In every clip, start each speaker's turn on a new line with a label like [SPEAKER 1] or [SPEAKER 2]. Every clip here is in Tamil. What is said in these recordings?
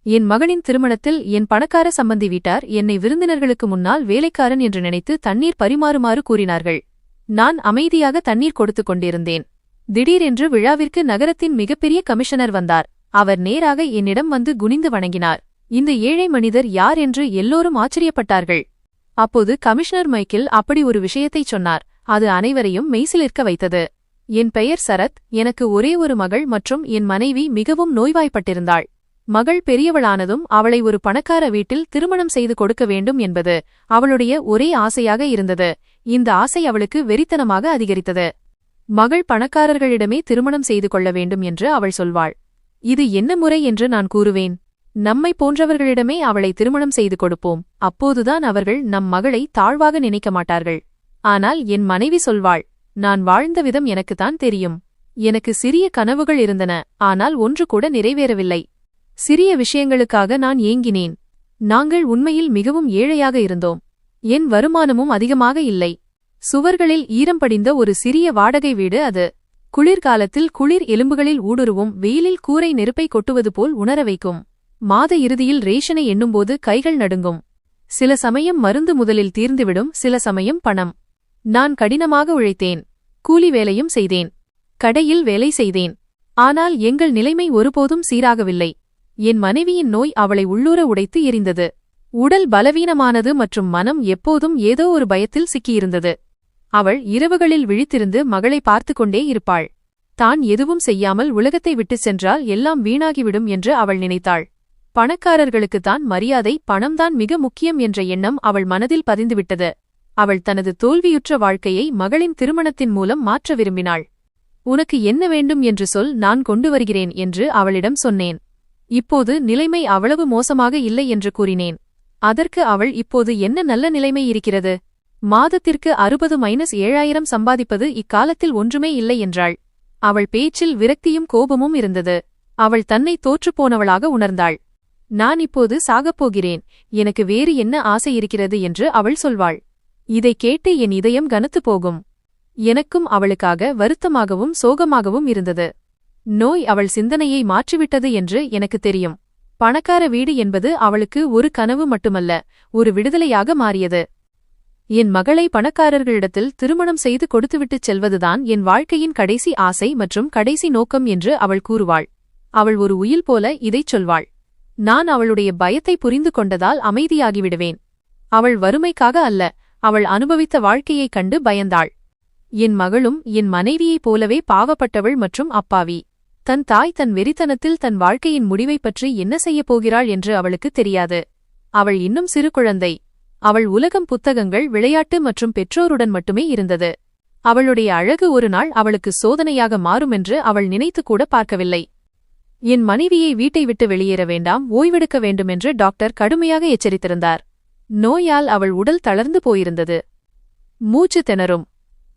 [SPEAKER 1] என் மகளின் திருமணத்தில் என் பணக்கார சம்பந்தி வீட்டார் என்னை விருந்தினர்களுக்கு முன்னால் வேலைக்காரன் என்று நினைத்து தண்ணீர் பரிமாறுமாறு கூறினார்கள். நான் அமைதியாக தண்ணீர் கொடுத்துக் கொண்டிருந்தேன். திடீரென்று விழாவிற்கு நகரத்தின் மிகப்பெரிய கமிஷனர் வந்தார். அவர் நேராக என்னிடம் வந்து குனிந்து வணங்கினார். இந்த ஏழை மனிதர் யார் என்று எல்லோரும் ஆச்சரியப்பட்டார்கள். அப்போது கமிஷனர் மைக்கில் அப்படி ஒரு விஷயத்தைச் சொன்னார். அது அனைவரையும் மெய்சிலிர்க்க வைத்தது. என் பெயர் சரத். எனக்கு ஒரே ஒரு மகள் மற்றும் என் மனைவி மிகவும் நோய்வாய்ப்பட்டிருந்தாள். மகள் பெரியவளானதும் அவளை ஒரு பணக்கார வீட்டில் திருமணம் செய்து கொடுக்க வேண்டும் என்பது அவளுடைய ஒரே ஆசையாக இருந்தது. இந்த ஆசை அவளுக்கு வெறித்தனமாக அதிகரித்தது. மகள் பணக்காரர்களிடமே திருமணம் செய்து கொள்ள வேண்டும் என்று அவள் சொல்வாள். இது என்ன முறை என்று நான் கூறுவேன். நம்மை போன்றவர்களிடமே அவளை திருமணம் செய்து கொடுப்போம். அப்போதுதான் அவர்கள் நம் மகளை தாழ்வாக நினைக்க மாட்டார்கள். ஆனால் என் மனைவி சொல்வாள், நான் வாழ்ந்த விதம் எனக்குத்தான் தெரியும். எனக்கு சிறிய கனவுகள் இருந்தன, ஆனால் ஒன்று கூட நிறைவேறவில்லை. சிறிய விஷயங்களுக்காக நான் ஏங்கினேன். நாங்கள் உண்மையில் மிகவும் ஏழையாக இருந்தோம். என் வருமானமும் அதிகமாக இல்லை. சுவர்களில் ஈரம் படிந்த ஒரு சிறிய வாடகை வீடு அது. குளிர்காலத்தில் குளிர் எலும்புகளில் ஊடுருவும், வெயிலில் கூரை நெருப்பை கொட்டுவது போல் உணர வைக்கும். மாத இறுதியில் ரேஷனை எண்ணும்போது கைகள் நடுங்கும். சில சமயம் மருந்து முதலில் தீர்ந்துவிடும், சில சமயம் பணம். நான் கடினமாக உழைத்தேன். கூலி வேலையும் செய்தேன். கடையில் வேலை செய்தேன். ஆனால் எங்கள் நிலைமை ஒருபோதும் சீராகவில்லை. என் மனைவியின் நோய் அவளை உள்ளூர உடைத்து எரிந்தது. உடல் பலவீனமானது மற்றும் மனம் எப்போதும் ஏதோ ஒரு பயத்தில் சிக்கியிருந்தது. அவள் இரவுகளில் விழித்திருந்து மகளை பார்த்து கொண்டே இருப்பாள். தான் எதுவும் செய்யாமல் உலகத்தை விட்டுச் சென்றால் எல்லாம் வீணாகிவிடும் என்று அவள் நினைத்தாள். பணக்காரர்களுக்குத்தான் மரியாதை, பணம்தான் மிக முக்கியம் என்ற எண்ணம் அவள் மனதில் பதிந்துவிட்டது. அவள் தனது தோல்வியுற்ற வாழ்க்கையை மகளின் திருமணத்தின் மூலம் மாற்ற விரும்பினாள். உனக்கு என்ன வேண்டும் என்று சொல், நான் கொண்டு வருகிறேன் என்று அவளிடம் சொன்னேன். இப்போது நிலைமை அவ்வளவு மோசமாக இல்லை என்று கூறினேன். அதற்கு அவள், இப்போது என்ன நல்ல நிலைமை இருக்கிறது? மாதத்திற்கு 60-7000 சம்பாதிப்பது இக்காலத்தில் ஒன்றுமே இல்லை என்றாள். அவள் பேச்சில் விரக்தியும் கோபமும் இருந்தது. அவள் தன்னை தோற்றுப்போனவளாக உணர்ந்தாள். நான் இப்போது சாகப்போகிறேன், எனக்கு வேறு என்ன ஆசை இருக்கிறது என்று அவள் சொல்வாள். இதைக் கேட்டு என் இதயம் கனத்துப் போகும். எனக்கும் அவளுக்காக வருத்தமாகவும் சோகமாகவும் இருந்தது. நோய் அவள் சிந்தனையை மாற்றிவிட்டது என்று எனக்கு தெரியும். பணக்கார வீடு என்பது அவளுக்கு ஒரு கனவு மட்டுமல்ல, ஒரு விடுதலையாக மாறியது. என் மகளை பணக்காரர்களிடத்தில் திருமணம் செய்து கொடுத்துவிட்டுச் செல்வதுதான் என் வாழ்க்கையின் கடைசி ஆசை மற்றும் கடைசி நோக்கம் என்று அவள் கூறுவாள். அவள் ஒரு உயில் போல இதைச் சொல்வாள். நான் அவளுடைய பயத்தை புரிந்து கொண்டதால் அமைதியாகிவிடுவேன். அவள் வறுமைக்காக அல்ல, அவள் அனுபவித்த வாழ்க்கையைக் கண்டு பயந்தாள். என் மகளும் என் மனைவியைப் போலவே பாவப்பட்டவள் மற்றும் அப்பாவி. தன் தாய் தன் வெறித்தனத்தில் தன் வாழ்க்கையின் முடிவைப் பற்றி என்ன செய்யப் போகிறாள் என்று அவளுக்கு தெரியாது. அவள் இன்னும் சிறு குழந்தை. அவள் உலகம், புத்தகங்கள், விளையாட்டு மற்றும் பெற்றோருடன் மட்டுமே இருந்தது. அவளுடைய அழகு ஒரு நாள் அவளுக்கு சோதனையாக மாறுமென்று அவள் நினைத்து கூட பார்க்கவில்லை. என் மனைவியை வீட்டை விட்டு வெளியேற வேண்டாம், ஓய்வெடுக்க வேண்டுமென்று டாக்டர் கடுமையாக எச்சரித்திருந்தார். நோயால் அவள் உடல் தளர்ந்து போயிருந்தது. மூச்சு திணறும்.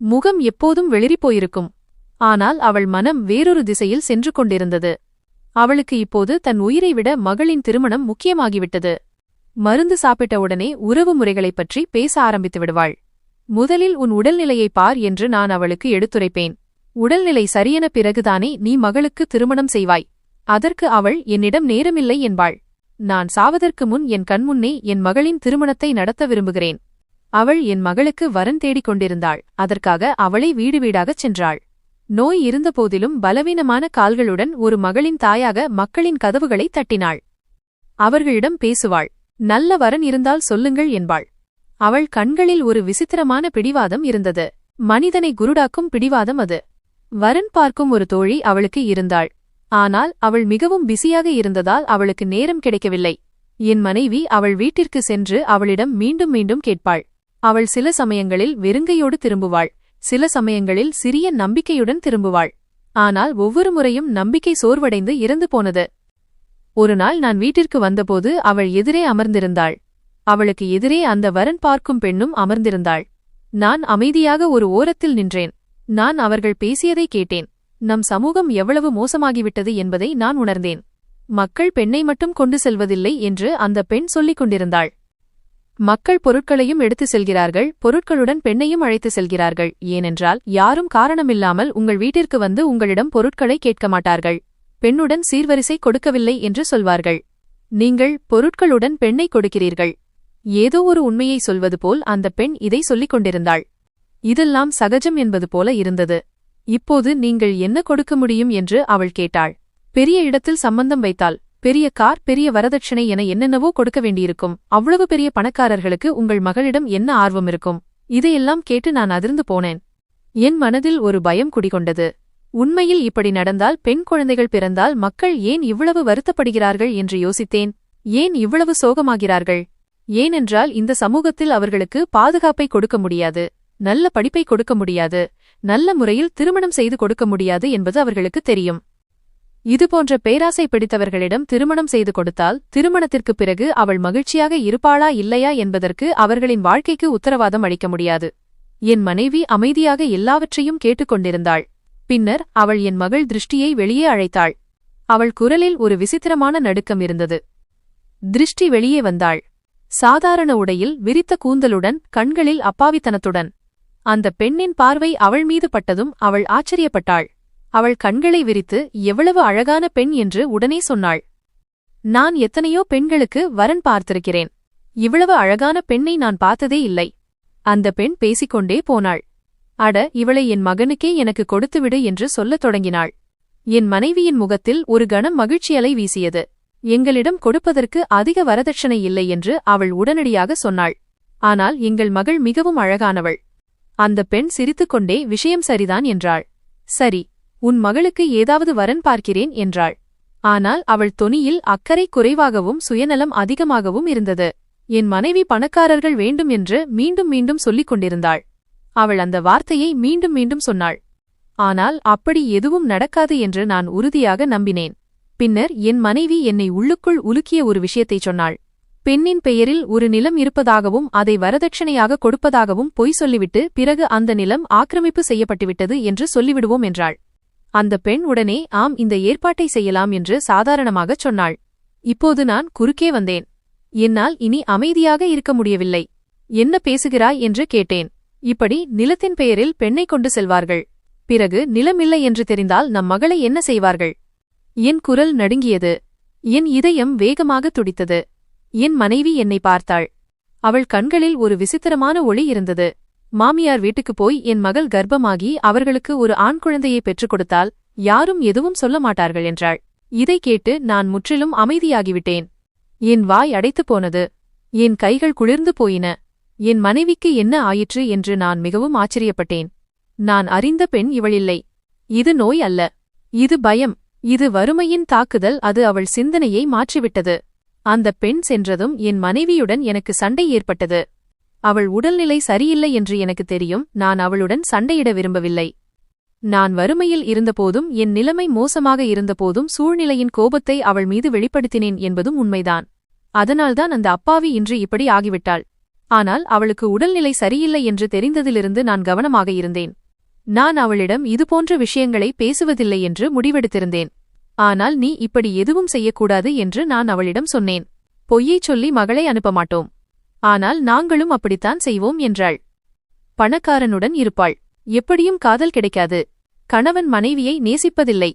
[SPEAKER 1] முகம் எப்போதும் வெளிறிப்போயிருக்கும். ஆனால் அவள் மனம் வேறொரு திசையில் சென்று கொண்டிருந்தது. அவளுக்கு இப்போது தன் உயிரை விட மகளின் திருமணம் முக்கியமாகிவிட்டது. மருந்து சாப்பிட்ட உடனே உறவு முறைகளைப் பற்றி பேச ஆரம்பித்து விடுவாள். முதலில் உன் உடல்நிலையை பார் என்று நான் அவளுக்கு எடுத்துரைப்பேன். உடல்நிலை சரியென பிறகுதானே நீ மகளுக்கு திருமணம் செய்வாய். அதற்கு அவள், என்னிடம் நேரமில்லை என்பாள். நான் சாவதற்கு முன் என் கண்முன்னே என் மகளின் திருமணத்தை நடத்த விரும்புகிறேன். அவள் என் மகளுக்கு வரன் தேடிக் கொண்டிருந்தாள். அதற்காக அவளை வீடு வீடாகச் சென்றாள். நோய் இருந்தபோதிலும் பலவீனமான கால்களுடன் ஒரு மகளின் தாயாக மக்களின் கதவுகளை தட்டினாள். அவர்களிடம் பேசுவாள். நல்ல வரன் இருந்தால் சொல்லுங்கள் என்பாள். அவள் கண்களில் ஒரு விசித்திரமான பிடிவாதம் இருந்தது. மனிதனை குருடாக்கும் பிடிவாதம் அது. வரன் பார்க்கும் ஒரு தோழி அவளுக்கு இருந்தாள். ஆனால் அவள் மிகவும் பிஸியாக இருந்ததால் அவளுக்கு நேரம் கிடைக்கவில்லை. என் மனைவி அவள் வீட்டிற்கு சென்று அவளிடம் மீண்டும் மீண்டும் கேட்பாள். அவள் சில சமயங்களில் வெறுங்கையோடு திரும்புவாள், சில சமயங்களில் சிறிய நம்பிக்கையுடன் திரும்புவாள். ஆனால் ஒவ்வொரு முறையும் நம்பிக்கை சோர்வடைந்து இறந்து போனது. ஒருநாள் நான் வீட்டிற்கு வந்தபோது அவள் எதிரே அமர்ந்திருந்தாள். அவளுக்கு எதிரே அந்த வரன் பார்க்கும் பெண்ணும் அமர்ந்திருந்தாள். நான் அமைதியாக ஒரு ஓரத்தில் நின்றேன். நான் அவர்கள் பேசியதை கேட்டேன். நம் சமூகம் எவ்வளவு மோசமாகிவிட்டது என்பதை நான் உணர்ந்தேன். மக்கள் பெண்ணை மட்டும் கொண்டு செல்வதில்லை என்று அந்த பெண் சொல்லிக் கொண்டிருந்தாள். மக்கள் பொருட்களையும் எடுத்து செல்கிறார்கள், பொருட்களுடன் பெண்ணையும் அழைத்து செல்கிறார்கள். ஏனென்றால் யாரும் காரணமில்லாமல் உங்கள் வீட்டிற்கு வந்து உங்களிடம் பொருட்களை கேட்க மாட்டார்கள். பெண்ணுடன் சீர்வரிசை கொடுக்கவில்லை என்று சொல்வார்கள். நீங்கள் பொருட்களுடன் பெண்ணை கொடுக்கிறீர்கள். ஏதோ ஒரு உண்மையை சொல்வது போல் அந்த பெண் இதை சொல்லிக் கொண்டிருந்தாள். இதெல்லாம் சகஜம் என்பது போல இருந்தது. இப்போது நீங்கள் என்ன கொடுக்க முடியும் என்று அவள் கேட்டாள். பெரிய இடத்தில் சம்பந்தம் வைத்தால், பெரிய கார், பெரிய வரதட்சணை என என்னென்னவோ கொடுக்க வேண்டியிருக்கும். அவ்வளவு பெரிய பணக்காரர்களுக்கு உங்கள் மகளிடம் என்ன ஆர்வம் இருக்கும்? இதையெல்லாம் கேட்டு நான் அதிர்ந்து போனேன். என் மனதில் ஒரு பயம் குடிகொண்டது. உண்மையில் இப்படி நடந்தால், பெண் குழந்தைகள் பிறந்தால் மக்கள் ஏன் இவ்வளவு வருத்தப்படுகிறார்கள் என்று யோசித்தேன். ஏன் இவ்வளவு சோகமாகிறார்கள்? ஏனென்றால் இந்த சமூகத்தில் அவர்களுக்கு பாதுகாப்பை கொடுக்க முடியாது, நல்ல படிப்பை கொடுக்க முடியாது, நல்ல முறையில் திருமணம் செய்து கொடுக்க முடியாது என்பது அவர்களுக்கு தெரியும். இதுபோன்ற பேராசை பிடித்தவர்களிடம் திருமணம் செய்து கொடுத்தால், திருமணத்திற்குப் பிறகு அவள் மகிழ்ச்சியாக இருப்பாளா இல்லையா என்பதற்கு அவர்களின் வாழ்க்கைக்கு உத்தரவாதம் அளிக்க முடியாது. என் மனைவி அமைதியாக எல்லாவற்றையும் கேட்டுக்கொண்டிருந்தாள். பின்னர் அவள் என் மகள் திருஷ்டியை வெளியே அழைத்தாள். அவள் குரலில் ஒரு விசித்திரமான நடுக்கம் இருந்தது. திருஷ்டி வெளியே வந்தாள். சாதாரண உடையில், விரித்த கூந்தலுடன், கண்களில் அப்பாவித்தனத்துடன். அந்த பெண்ணின் பார்வை அவள் மீது பட்டதும் அவள் ஆச்சரியப்பட்டாள். அவள் கண்களை விரித்து, எவ்வளவு அழகான பெண் என்று உடனே சொன்னாள். நான் எத்தனையோ பெண்களுக்கு வரன் பார்த்திருக்கிறேன். இவ்வளவு அழகான பெண்ணை நான் பார்த்ததே இல்லை. அந்த பெண் பேசிக்கொண்டே போனாள். அட, இவளை என் மகனுக்கே எனக்கு கொடுத்துவிடு என்று சொல்லத் தொடங்கினாள். என் மனைவியின் முகத்தில் ஒரு கணம் மகிழ்ச்சியலை வீசியது. எங்களிடம் கொடுப்பதற்கு அதிக வரதட்சணை இல்லை என்று அவள் உடனடியாக சொன்னாள். ஆனால் எங்கள் மகள் மிகவும் அழகானவள். அந்த பெண் சிரித்துக்கொண்டே விஷயம் சரிதான் என்றாள். சரி, உன் மகளுக்கு ஏதாவது வரன் பார்க்கிறேன் என்றாள். ஆனால் அவள் தொனியில் அக்கறை குறைவாகவும் சுயநலம் அதிகமாகவும் இருந்தது. என் மனைவி பணக்காரர்கள் வேண்டும் என்று மீண்டும் மீண்டும் சொல்லிக் கொண்டிருந்தாள். அவள் அந்த வார்த்தையை மீண்டும் மீண்டும் சொன்னாள். ஆனால் அப்படி எதுவும் நடக்காது என்று நான் உறுதியாக நம்பினேன். பின்னர் என் மனைவி என்னை உள்ளுக்குள் உலுக்கிய ஒரு விஷயத்தைச் சொன்னாள். பெண்ணின் பெயரில் ஒரு நிலம் இருப்பதாகவும் அதை வரதட்சணையாக கொடுப்பதாகவும் பொய் சொல்லிவிட்டு பிறகு அந்த நிலம் ஆக்கிரமிப்பு செய்யப்பட்டுவிட்டது என்று சொல்லிவிடுவோம் என்றாள். அந்த பெண் உடனே ஆம், இந்த ஏற்பாட்டை செய்யலாம் என்று சாதாரணமாகச் சொன்னாள். இப்போது நான் குறுக்கே வந்தேன். என்னால் இனி அமைதியாக இருக்க முடியவில்லை. என்ன பேசுகிறாய் என்று கேட்டேன். இப்படி நிலத்தின் பெயரில் பெண்ணை கொண்டு செல்வார்கள். பிறகு நிலமில்லை என்று தெரிந்தால் நம் மகளை என்ன செய்வார்கள்? என் குரல் நடுங்கியது. என் இதயம் வேகமாக துடித்தது. என் மனைவி என்னை பார்த்தாள். அவள் கண்களில் ஒரு விசித்திரமான ஒளி இருந்தது. மாமியார் வீட்டுக்குப் போய் என் மகள் கர்ப்பமாகி அவர்களுக்கு ஒரு ஆண் குழந்தையை பெற்றுக் கொடுத்தால் யாரும் எதுவும் சொல்ல மாட்டார்கள் என்றாள். இதை கேட்டு நான் முற்றிலும் அமைதியாகிவிட்டேன். என் வாய் அடைத்துப் போனது. என் கைகள் குளிர்ந்து போயின. என் மனைவிக்கு என்ன ஆயிற்று என்று நான் மிகவும் ஆச்சரியப்பட்டேன். நான் அறிந்த பெண் இவளில்லை. இது நோய் அல்ல, இது பயம், இது வறுமையின் தாக்குதல். அது அவள் சிந்தனையை மாற்றிவிட்டது. அந்த பெண் சென்றதும் என் மனைவியுடன் எனக்கு சண்டை ஏற்பட்டது. அவள் உடல்நிலை சரியில்லை என்று எனக்கு தெரியும். நான் அவளுடன் சண்டையிட விரும்பவில்லை. நான் வறுமையில் இருந்தபோதும், என் நிலைமை மோசமாக இருந்தபோதும் சூழ்நிலையின் கோபத்தை அவள் மீது வெளிப்படுத்தினேன் என்பதும் உண்மைதான். அதனால்தான் அந்த அப்பாவி இன்று இப்படி ஆகிவிட்டாள். ஆனால் அவளுக்கு உடல்நிலை சரியில்லை என்று தெரிந்ததிலிருந்து நான் கவனமாக இருந்தேன். நான் அவளிடம் இதுபோன்ற விஷயங்களை பேசுவதில்லை என்று முடிவெடுத்திருந்தேன். ஆனால் நீ இப்படி எதுவும் செய்யக்கூடாது என்று நான் அவளிடம் சொன்னேன். பொய்யைச் சொல்லி மகளை அனுப்ப மாட்டோம். ஆனால் நாங்களும் அப்படித்தான் செய்வோம் என்றாள். பணக்காரனுடன் இருப்பாள். எப்படியும் காதல் கிடைக்காது. கணவன் மனைவியை நேசிப்பதில்லை.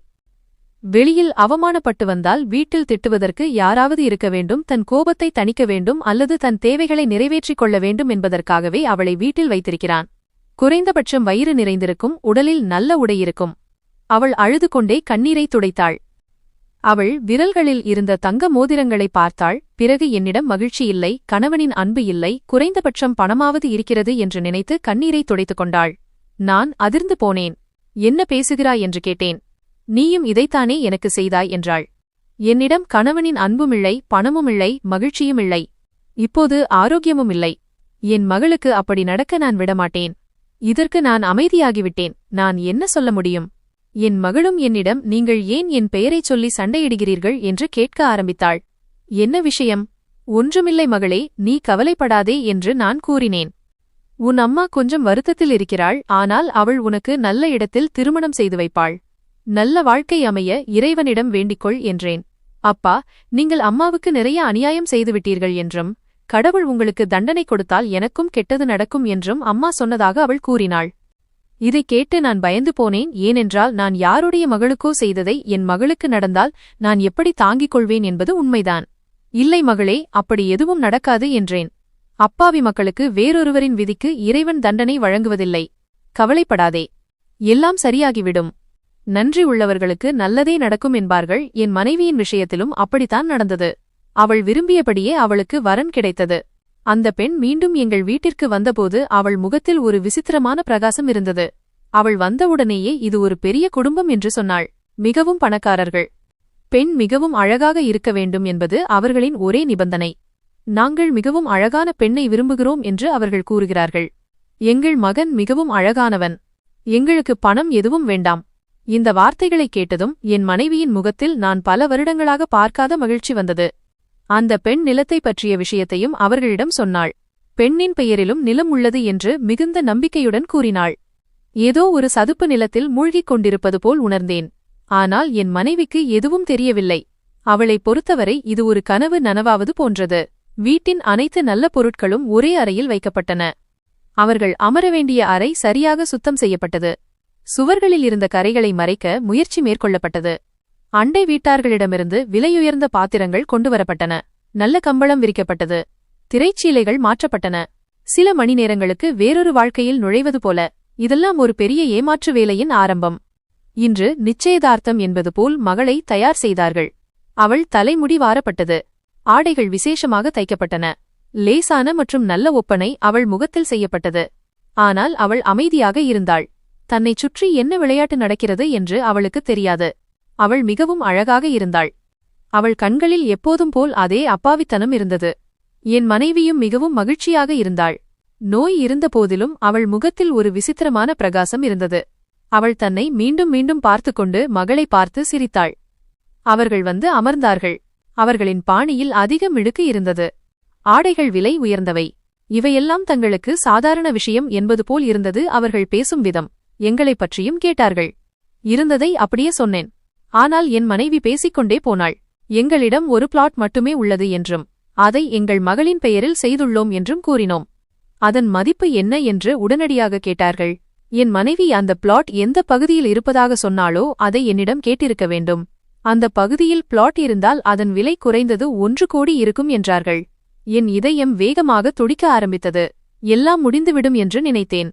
[SPEAKER 1] வெளியில் அவமானப்பட்டு வந்தால் வீட்டில் திட்டுவதற்கு யாராவது இருக்க வேண்டும். தன் கோபத்தை தணிக்க வேண்டும் அல்லது தன் தேவைகளை நிறைவேற்றிக் கொள்ள வேண்டும் என்பதற்காகவே அவளை வீட்டில் வைத்திருக்கிறான். குறைந்தபட்சம் வயிறு நிறைந்திருக்கும், உடலில் நல்ல உடை இருக்கும். அவள் அழுது கொண்டே கண்ணீரை துடைத்தாள். அவள் விரல்களில் இருந்த தங்க மோதிரங்களை பார்த்தாள். பிறகு என்னிடம் மகிழ்ச்சி இல்லை, கணவனின் அன்பு இல்லை, குறைந்தபட்சம் பணமாவது இருக்கிறது என்று நினைத்து கண்ணீரை துடைத்துக் கொண்டாள். நான் அதிர்ந்து போனேன். என்ன பேசுகிறாய் என்று கேட்டேன். நீயும் இதைத்தானே எனக்கு செய்தாய் என்றாள். என்னிடம் கணவனின் அன்புமில்லை, பணமுமில்லை, மகிழ்ச்சியுமில்லை, இப்போது ஆரோக்கியமுமில்லை. என் மகளுக்கு அப்படி நடக்க நான் விடமாட்டேன். இதற்கு நான் அமைதியாகிவிட்டேன். நான் என்ன சொல்ல முடியும்? என் மகளும் என்னிடம் நீங்கள் ஏன் என் பெயரைச் சொல்லி சண்டையிடுகிறீர்கள் என்று கேட்க ஆரம்பித்தாள். என்ன விஷயம்? ஒன்றுமில்லை மகளே, நீ கவலைப்படாதே என்று நான் கூறினேன். உன் அம்மா கொஞ்சம் வருத்தத்தில் இருக்கிறாள். ஆனால் அவள் உனக்கு நல்ல இடத்தில் திருமணம் செய்து வைப்பாள். நல்ல வாழ்க்கை அமைய இறைவனிடம் வேண்டிக்கொள் என்றேன். அப்பா, நீங்கள் அம்மாவுக்கு நிறைய அநியாயம் செய்துவிட்டீர்கள் என்றும், கடவுள் உங்களுக்கு தண்டனை கொடுத்தால் எனக்கும் கெட்டது நடக்கும் என்றும் அம்மா சொன்னதாக அவள் கூறினாள். இதைக் கேட்டு நான் பயந்து போனேன். ஏனென்றால் நான் யாருடைய மகளுக்கோ செய்ததை என் மகளுக்கு நடந்தால் நான் எப்படி தாங்கிக் கொள்வேன் என்பது உண்மைதான். இல்லை மகளே, அப்படி எதுவும் நடக்காது என்றேன். அப்பாவி மக்களுக்கு வேறொருவரின் விதிக்கு இறைவன் தண்டனை வழங்குவதில்லை. கவலைப்படாதே, எல்லாம் சரியாகிவிடும். நன்றி உள்ளவர்களுக்கு நல்லதே நடக்கும் என்பார்கள். என் மனைவியின் விஷயத்திலும் அப்படித்தான் நடந்தது. அவள் விரும்பியபடியே அவளுக்கு வரன் கிடைத்தது. அந்த பெண் மீண்டும் எங்கள் வீட்டிற்கு வந்தபோது அவள் முகத்தில் ஒரு விசித்திரமான பிரகாசம் இருந்தது. அவள் வந்தவுடனேயே இது ஒரு பெரிய குடும்பம் என்று சொன்னாள். மிகவும் பணக்காரர்கள். பெண் மிகவும் அழகாக இருக்க வேண்டும் என்பது அவர்களின் ஒரே நிபந்தனை. நாங்கள் மிகவும் அழகான பெண்ணை விரும்புகிறோம் என்று அவர்கள் கூறுகிறார்கள். எங்கள் மகன் மிகவும் அழகானவன். எங்களுக்கு பணம் எதுவும் வேண்டாம். இந்த வார்த்தைகளை கேட்டதும் என் மனைவியின் முகத்தில் நான் பல வருடங்களாக பார்க்காத மகிழ்ச்சி வந்தது. அந்த பெண் நிலத்தை பற்றிய விஷயத்தையும் அவர்களிடம் சொன்னாள். பெண்ணின் பெயரிலும் நிலம் உள்ளது என்று மிகுந்த நம்பிக்கையுடன் கூறினாள். ஏதோ ஒரு சதுப்பு நிலத்தில் மூழ்கிக் கொண்டிருப்பது போல் உணர்ந்தேன். ஆனால் என் மனைவிக்கு எதுவும் தெரியவில்லை. அவளை பொறுத்தவரை இது ஒரு கனவு நனவாவது போன்றது. வீட்டின் அனைத்து நல்ல பொருட்களும் ஒரே அறையில் வைக்கப்பட்டன. அவர்கள் அமர வேண்டிய அறை சரியாக சுத்தம் செய்யப்பட்டது. சுவர்களில் இருந்த கரைகளை மறைக்க முயற்சி மேற்கொள்ளப்பட்டது. அண்டை வீட்டார்களிடமிருந்து விலையுயர்ந்த பாத்திரங்கள் கொண்டுவரப்பட்டன. நல்ல கம்பளம் விரிக்கப்பட்டது. திரைச்சீலைகள் மாற்றப்பட்டன. சில மணி நேரங்களுக்கு வேறொரு வாழ்க்கையில் நுழைவது போல. இதெல்லாம் ஒரு பெரிய ஏமாற்று வேலையின் ஆரம்பம். இன்று நிச்சயதார்த்தம் என்பது போல் மகளை தயார் செய்தார்கள். அவள் தலைமுடி வாரப்பட்டது. ஆடைகள் விசேஷமாக தைக்கப்பட்டன. லேசான மற்றும் நல்ல ஒப்பனை அவள் முகத்தில் செய்யப்பட்டது. ஆனால் அவள் அமைதியாக இருந்தாள். தன்னைச் சுற்றி என்ன விளையாட்டு நடக்கிறது என்று அவளுக்கு தெரியாது. அவள் மிகவும் அழகாக இருந்தாள். அவள் கண்களில் எப்போதும் போல் அதே அப்பாவித்தனம் இருந்தது. என் மனைவியும் மிகவும் மகிழ்ச்சியாக இருந்தாள். நோய் இருந்தபோதிலும் அவள் முகத்தில் ஒரு விசித்திரமான பிரகாசம் இருந்தது. அவள் தன்னை மீண்டும் மீண்டும் பார்த்துக்கொண்டு மகளை பார்த்து சிரித்தாள். அவர்கள் வந்து அமர்ந்தார்கள். அவர்களின் பாணியில் அதிக மிடுக்கு இருந்தது. ஆடைகள் விலை உயர்ந்தவை. இவையெல்லாம் தங்களுக்கு சாதாரண விஷயம் என்பது போல் இருந்தது. அவர்கள் பேசும் விதம். எங்களைப் பற்றியும் கேட்டார்கள். இருந்ததை அப்படியே சொன்னேன். ஆனால் என் மனைவி பேசிக்கொண்டே போனாள். எங்களிடம் ஒரு பிளாட் மட்டுமே உள்ளது என்றும் அதை எங்கள் மகளின் பெயரில் செய்துள்ளோம் என்றும் கூறினோம். அதன் மதிப்பு என்ன என்று உடனடியாக கேட்டார்கள். என் மனைவி அந்த பிளாட் எந்த பகுதியில் இருப்பதாக சொன்னாலோ அதை என்னிடம் கேட்டிருக்க வேண்டும். அந்த பகுதியில் பிளாட் இருந்தால் அதன் விலை குறைந்தது 1 கோடி இருக்கும் என்றார்கள். என் இதயம் வேகமாக துடிக்க ஆரம்பித்தது. எல்லாம் முடிந்துவிடும் என்று நினைத்தேன்.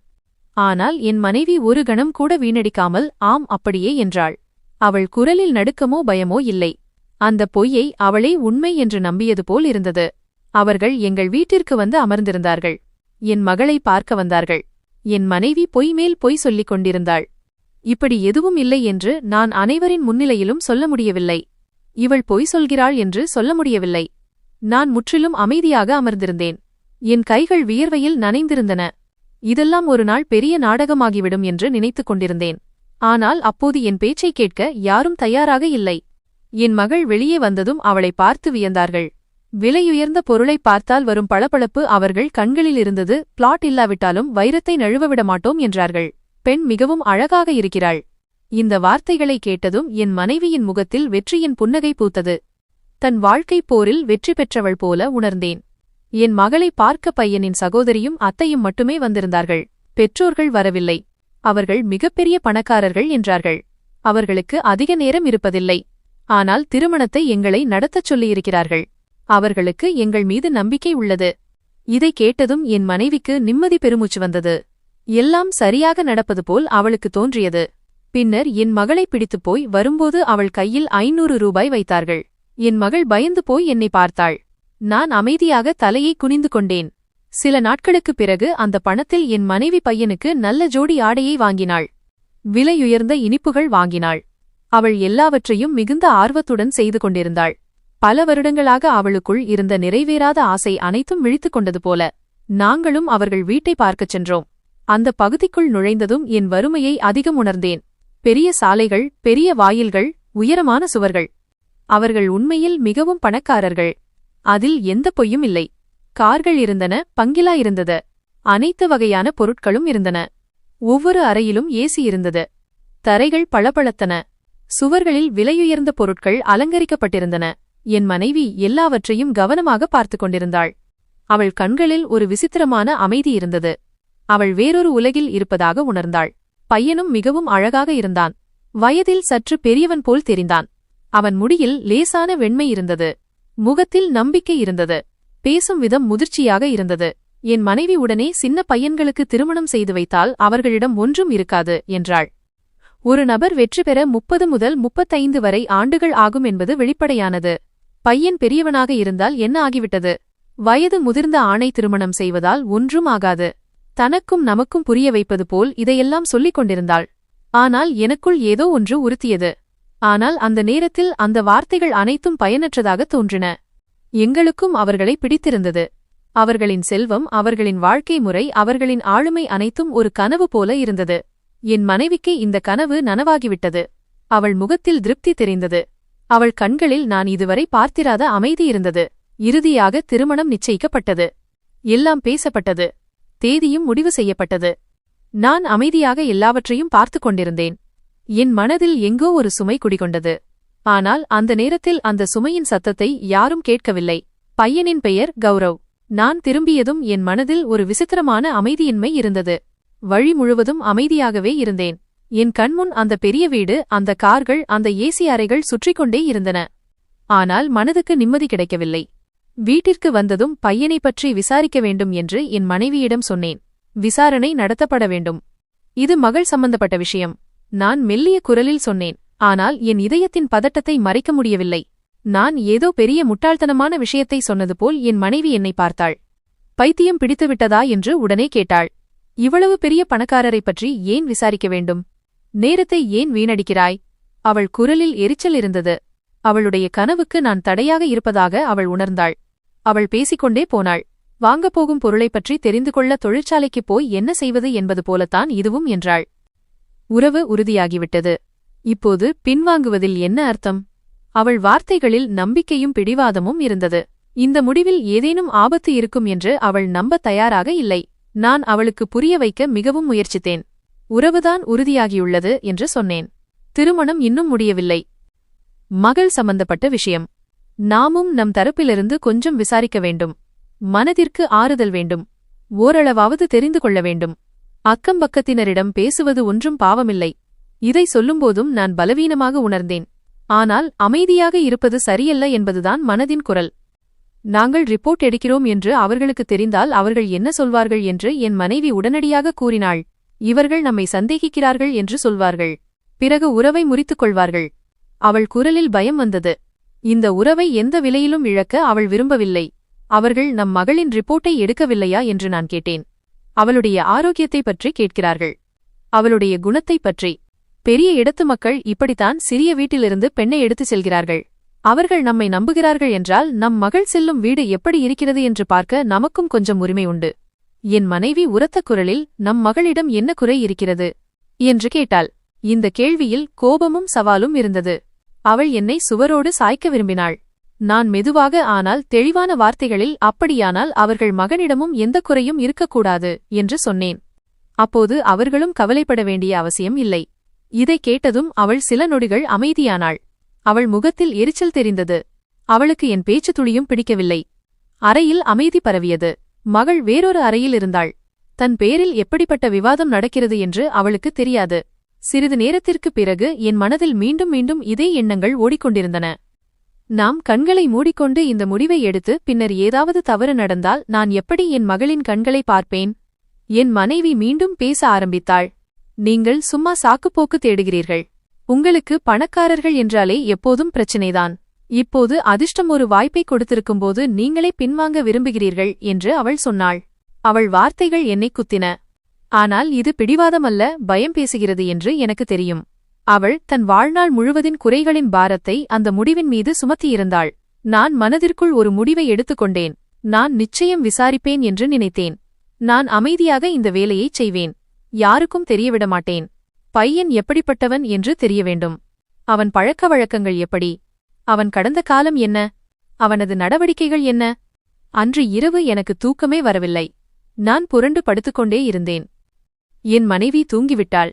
[SPEAKER 1] ஆனால் என் மனைவி ஒரு கணம் கூட வீணடிக்காமல் ஆம் அப்படியே என்றாள். அவள் குரலில் நடுக்கமோ பயமோ இல்லை. அந்த பொய்யை அவளே உண்மை என்று நம்பியது போல் இருந்தது. அவர்கள் எங்கள் வீட்டிற்கு வந்து அமர்ந்திருந்தார்கள். என் மகளை பார்க்க வந்தார்கள். என் மனைவி பொய் மேல் பொய் சொல்லிக் கொண்டிருந்தாள். இப்படி எதுவும் இல்லை என்று நான் அனைவரின் முன்னிலையிலும் சொல்ல முடியவில்லை. இவள் பொய் சொல்கிறாள் என்று சொல்ல முடியவில்லை. நான் முற்றிலும் அமைதியாக அமர்ந்திருந்தேன். என் கைகள் வியர்வையில் நனைந்திருந்தன. இதெல்லாம் ஒரு நாள் பெரிய நாடகமாகிவிடும் என்று நினைத்துக் கொண்டிருந்தேன். ஆனால் அப்போது என் பேச்சை கேட்க யாரும் தயாராக இல்லை. என் மகள் வெளியே வந்ததும் அவளை பார்த்து வியந்தார்கள். விலையுயர்ந்த பொருளை பார்த்தால் வரும் பளபளப்பு அவர்கள் கண்களில் இருந்தது. பிளாட் இல்லாவிட்டாலும் வைரத்தை நழுவவிட மாட்டோம் என்றார்கள். பெண் மிகவும் அழகாக இருக்கிறாள். இந்த வார்த்தைகளை கேட்டதும் என் மனைவியின் முகத்தில் வெற்றியின் புன்னகை பூத்தது. தன் வாழ்க்கைப் போரில் வெற்றி பெற்றவள் போல உணர்ந்தேன். என் மகளை பார்க்க பையனின் சகோதரியும் அத்தையும் மட்டுமே வந்திருந்தார்கள். பெற்றோர்கள் வரவில்லை. அவர்கள் மிகப்பெரிய பணக்காரர்கள் என்றார்கள். அவர்களுக்கு அதிக நேரம் இருப்பதில்லை. ஆனால் திருமணத்தை எங்களை நடத்தச் சொல்லியிருக்கிறார்கள். அவர்களுக்கு எங்கள் மீது நம்பிக்கை உள்ளது. இதை கேட்டதும் என் மனைவிக்கு நிம்மதி பெருமூச்சு வந்தது. எல்லாம் சரியாக நடப்பது போல் அவளுக்கு தோன்றியது. பின்னர் என் மகளை பிடித்துப் போய் வரும்போது அவள் கையில் 500 ரூபாய் வைத்தார்கள். என் மகள் பயந்து போய் என்னை பார்த்தாள். நான் அமைதியாக தலையை குனிந்து கொண்டேன். சில நாட்களுக்குப் பிறகு அந்த பணத்தில் என் மனைவி பையனுக்கு நல்ல ஜோடி ஆடையை வாங்கினாள். விலையுயர்ந்த இனிப்புகள் வாங்கினாள். அவள் எல்லாவற்றையும் மிகுந்த ஆர்வத்துடன் செய்து கொண்டிருந்தாள். பல வருடங்களாக அவளுக்குள் இருந்த நிறைவேறாத ஆசை அனைத்தும் விழித்துக் கொண்டது போல. நாங்களும் அவர்கள் வீட்டை பார்க்கச் சென்றோம். அந்த பகுதிக்குள் நுழைந்ததும் என் வறுமையை அதிகம் உணர்ந்தேன். பெரிய சாலைகள், பெரிய வாயில்கள், உயரமான சுவர்கள். அவர்கள் உண்மையில் மிகவும் பணக்காரர்கள். அதில் எந்த பொய்யும் இல்லை. கார்கள் இருந்தன, பங்களா இருந்தது. அனைத்து வகையான பொருட்களும் இருந்தன. ஒவ்வொரு அறையிலும் ஏசி இருந்தது. தரைகள் பளபளத்தன. சுவர்களில் விலையுயர்ந்த பொருட்கள் அலங்கரிக்கப்பட்டிருந்தன. என் மனைவி எல்லாவற்றையும் கவனமாக பார்த்துக் கொண்டிருந்தாள். அவள் கண்களில் ஒரு விசித்திரமான அமைதி இருந்தது. அவள் வேறொரு உலகில் இருப்பதாக உணர்ந்தாள். பையனும் மிகவும் அழகாக இருந்தான். வயதில் சற்று பெரியவன் போல் தெரிந்தான். அவன் முடியில் லேசான வெண்மை இருந்தது. முகத்தில் நம்பிக்கை இருந்தது. பேசும் விதம் முதிர்ச்சியாக இருந்தது. என் மனைவி உடனே சின்ன பையன்களுக்கு திருமணம் செய்து வைத்தால் அவர்களிடம் ஒன்றும் இருக்காது என்றாள். ஒரு நபர் வெற்றி பெற 30 முதல் 35 வரை ஆண்டுகள் ஆகும் என்பது வெளிப்படையானது. பையன் பெரியவனாக இருந்தால் என்ன ஆகிவிட்டது? வயது முதிர்ந்த ஆணை திருமணம் செய்வதால் ஒன்றும் ஆகாது. தனக்கும் நமக்கும் புரிய வைப்பது போல் இதையெல்லாம் சொல்லிக் கொண்டிருந்தாள். ஆனால் எனக்குள் ஏதோ ஒன்று உறுத்தியது. ஆனால் அந்த நேரத்தில் அந்த வார்த்தைகள் அனைத்தும் பயனற்றதாக தோன்றின. எங்களுக்கும் அவர்களை பிடித்திருந்தது. அவர்களின் செல்வம், அவர்களின் வாழ்க்கை முறை, அவர்களின் ஆளுமை அனைத்தும் ஒரு கனவு போல இருந்தது. என் மனைவிக்கு இந்த கனவு நனவாகிவிட்டது. அவள் முகத்தில் திருப்தி தெரிந்தது. அவள் கண்களில் நான் இதுவரை பார்த்திராத அமைதி இருந்தது. இறுதியாக திருமணம் நிச்சயிக்கப்பட்டது. எல்லாம் பேசப்பட்டது. தேதியும் முடிவு செய்யப்பட்டது. நான் அமைதியாக எல்லாவற்றையும் பார்த்துக் கொண்டிருந்தேன். என் மனதில் எங்கோ ஒரு சுமை குடிகொண்டது. ஆனால் அந்த நேரத்தில் அந்த சுமையின் சத்தத்தை யாரும் கேட்கவில்லை. பையனின் பெயர் கௌரவ். நான் திரும்பியதும் என் மனதில் ஒரு விசித்திரமான அமைதியின்மை இருந்தது. வழி முழுவதும் அமைதியாகவே இருந்தேன். என் கண்முன் அந்த பெரிய வீடு, அந்த கார்கள், அந்த ஏசி அறைகள் சுற்றிக்கொண்டே இருந்தன. ஆனால் மனதுக்கு நிம்மதி கிடைக்கவில்லை. வீட்டிற்கு வந்ததும் பையனை பற்றி விசாரிக்க வேண்டும் என்று என் மனைவியிடம் சொன்னேன். விசாரணை நடத்தப்பட வேண்டும். இது மகள் சம்பந்தப்பட்ட விஷயம். நான் மெல்லிய குரலில் சொன்னேன். ஆனால் என் இதயத்தின் பதட்டத்தை மறைக்க முடியவில்லை. நான் ஏதோ பெரிய முட்டாள்தனமான விஷயத்தை சொன்னது போல் என் மனைவி என்னை பார்த்தாள். பைத்தியம் பிடித்துவிட்டதா என்று உடனே கேட்டாள். இவ்வளவு பெரிய பணக்காரரை பற்றி ஏன் விசாரிக்க வேண்டும்? நேரத்தை ஏன் வீணடிக்கிறாய்? அவள் குரலில் எரிச்சல் இருந்தது. அவளுடைய கனவுக்கு நான் தடையாக இருப்பதாக அவள் உணர்ந்தாள். அவள் பேசிக்கொண்டே போனாள். வாங்கப்போகும் பொருளைப் பற்றி தெரிந்து கொள்ள தொழிற்சாலைக்குப் போய் என்ன செய்வது என்பது போலத்தான் இதுவும் என்றாள். உறவு உறுதியாகிவிட்டது. இப்போது பின்வாங்குவதில் என்ன அர்த்தம்? அவள் வார்த்தைகளில் நம்பிக்கையும் பிடிவாதமும் இருந்தது. இந்த முடிவில் ஏதேனும் ஆபத்து இருக்கும் என்று அவள் நம்பத் தயாராக இல்லை. நான் அவளுக்கு புரிய வைக்க மிகவும் முயற்சித்தேன். உறவுதான் உறுதியாகியுள்ளது என்று சொன்னேன். திருமணம் இன்னும் முடியவில்லை. மகள் சம்பந்தப்பட்ட விஷயம். நாமும் நம் தரப்பிலிருந்து கொஞ்சம் விசாரிக்க வேண்டும். மனதிற்கு ஆறுதல் வேண்டும். ஓரளவாவது தெரிந்து கொள்ள வேண்டும். அக்கம்பக்கத்தினரிடம் பேசுவது ஒன்றும் பாவமில்லை. இதை சொல்லும்போதும் நான் பலவீனமாக உணர்ந்தேன். ஆனால் அமைதியாக இருப்பது சரியல்ல என்பதுதான் மனதின் குரல். நாங்கள் ரிப்போர்ட் எடுக்கிறோம் என்று அவர்களுக்கு தெரிந்தால் அவர்கள் என்ன சொல்வார்கள் என்று என் மனைவி உடனடியாக கூறினாள். இவர்கள் நம்மை சந்தேகிக்கிறார்கள் என்று சொல்வார்கள். பிறகு உறவை முறித்துக் கொள்வார்கள். அவள் குரலில் பயம் வந்தது. இந்த உறவை எந்த விலையிலும் இழக்க அவள் விரும்பவில்லை. அவர்கள் நம் மகளின் ரிப்போர்ட்டை எடுக்கவில்லையா என்று நான் கேட்டேன். அவளுடைய ஆரோக்கியத்தை பற்றி கேட்கிறார்கள். அவளுடைய குணத்தை பற்றி. பெரிய இடத்து மக்கள் இப்படித்தான் சிறிய வீட்டிலிருந்து பெண்ணை எடுத்துச் செல்கிறார்கள். அவர்கள் நம்மை நம்புகிறார்கள் என்றால் நம் மகள் செல்லும் வீடு எப்படி இருக்கிறது என்று பார்க்க நமக்கும் கொஞ்சம் உரிமை உண்டு. என் மனைவி உரத்த குரலில் நம் மகளிடம் என்ன குறை இருக்கிறது என்று கேட்டாள். இந்த கேள்வியில் கோபமும் சவாலும் இருந்தது. அவள் என்னை சுவரோடு சாய்க்க விரும்பினாள். நான் மெதுவாக ஆனால் தெளிவான வார்த்தைகளில் அப்படியானால் அவர்கள் மகனிடமும் எந்த குறையும் இருக்கக்கூடாது என்று சொன்னேன். அப்போது அவர்களும் கவலைப்பட வேண்டிய அவசியம் இல்லை. இதை கேட்டதும் அவள் சில நொடிகள் அமைதியானாள். அவள் முகத்தில் எரிச்சல் தெரிந்தது. அவளுக்கு என் பேச்சு துளியும் பிடிக்கவில்லை. அறையில் அமைதி பரவியது. மகள் வேறொரு அறையில் இருந்தாள். தன் பேரில் எப்படிப்பட்ட விவாதம் நடக்கிறது என்று அவளுக்கு தெரியாது. சிறிது நேரத்திற்குப் பிறகு என் மனதில் மீண்டும் மீண்டும் இதே எண்ணங்கள் ஓடிக்கொண்டிருந்தன. நாம் கண்களை மூடிக்கொண்டு இந்த முடிவை எடுத்து பின்னர் ஏதாவது தவறு நடந்தால் நான் எப்படி என் மகளின் கண்களை பார்ப்பேன்? என் மனைவி மீண்டும் பேச ஆரம்பித்தாள். நீங்கள் சும்மா சாக்குப்போக்கு தேடுகிறீர்கள். உங்களுக்கு பணக்காரர்கள் என்றாலே எப்போதும் பிரச்சினைதான். இப்போது அதிர்ஷ்டம் ஒரு வாய்ப்பை கொடுத்திருக்கும்போது நீங்களே பின்வாங்க விரும்புகிறீர்கள் என்று அவள் சொன்னாள். அவள் வார்த்தைகள் என்னை குத்தின. ஆனால் இது பிடிவாதமல்ல, பயம் பேசுகிறது என்று எனக்கு தெரியும். அவள் தன் வாழ்நாள் முழுவதின் குறைகளின் பாரத்தை அந்த முடிவின் மீது சுமத்தியிருந்தாள். நான் மனதிற்குள் ஒரு முடிவை எடுத்துக்கொண்டேன். நான் நிச்சயம் விசாரிப்பேன் என்று நினைத்தேன். நான் அமைதியாக இந்த வேலையைச் செய்வேன். யாருக்கும் தெரியவிடமாட்டேன். பையன் எப்படிப்பட்டவன் என்று தெரிய வேண்டும். அவன் பழக்க வழக்கங்கள் எப்படி? அவன் கடந்த காலம் என்ன? அவனது நடவடிக்கைகள் என்ன? அன்று இரவு எனக்கு தூக்கமே வரவில்லை. நான் புரண்டு படுத்துக்கொண்டே இருந்தேன். என் மனைவி தூங்கிவிட்டாள்.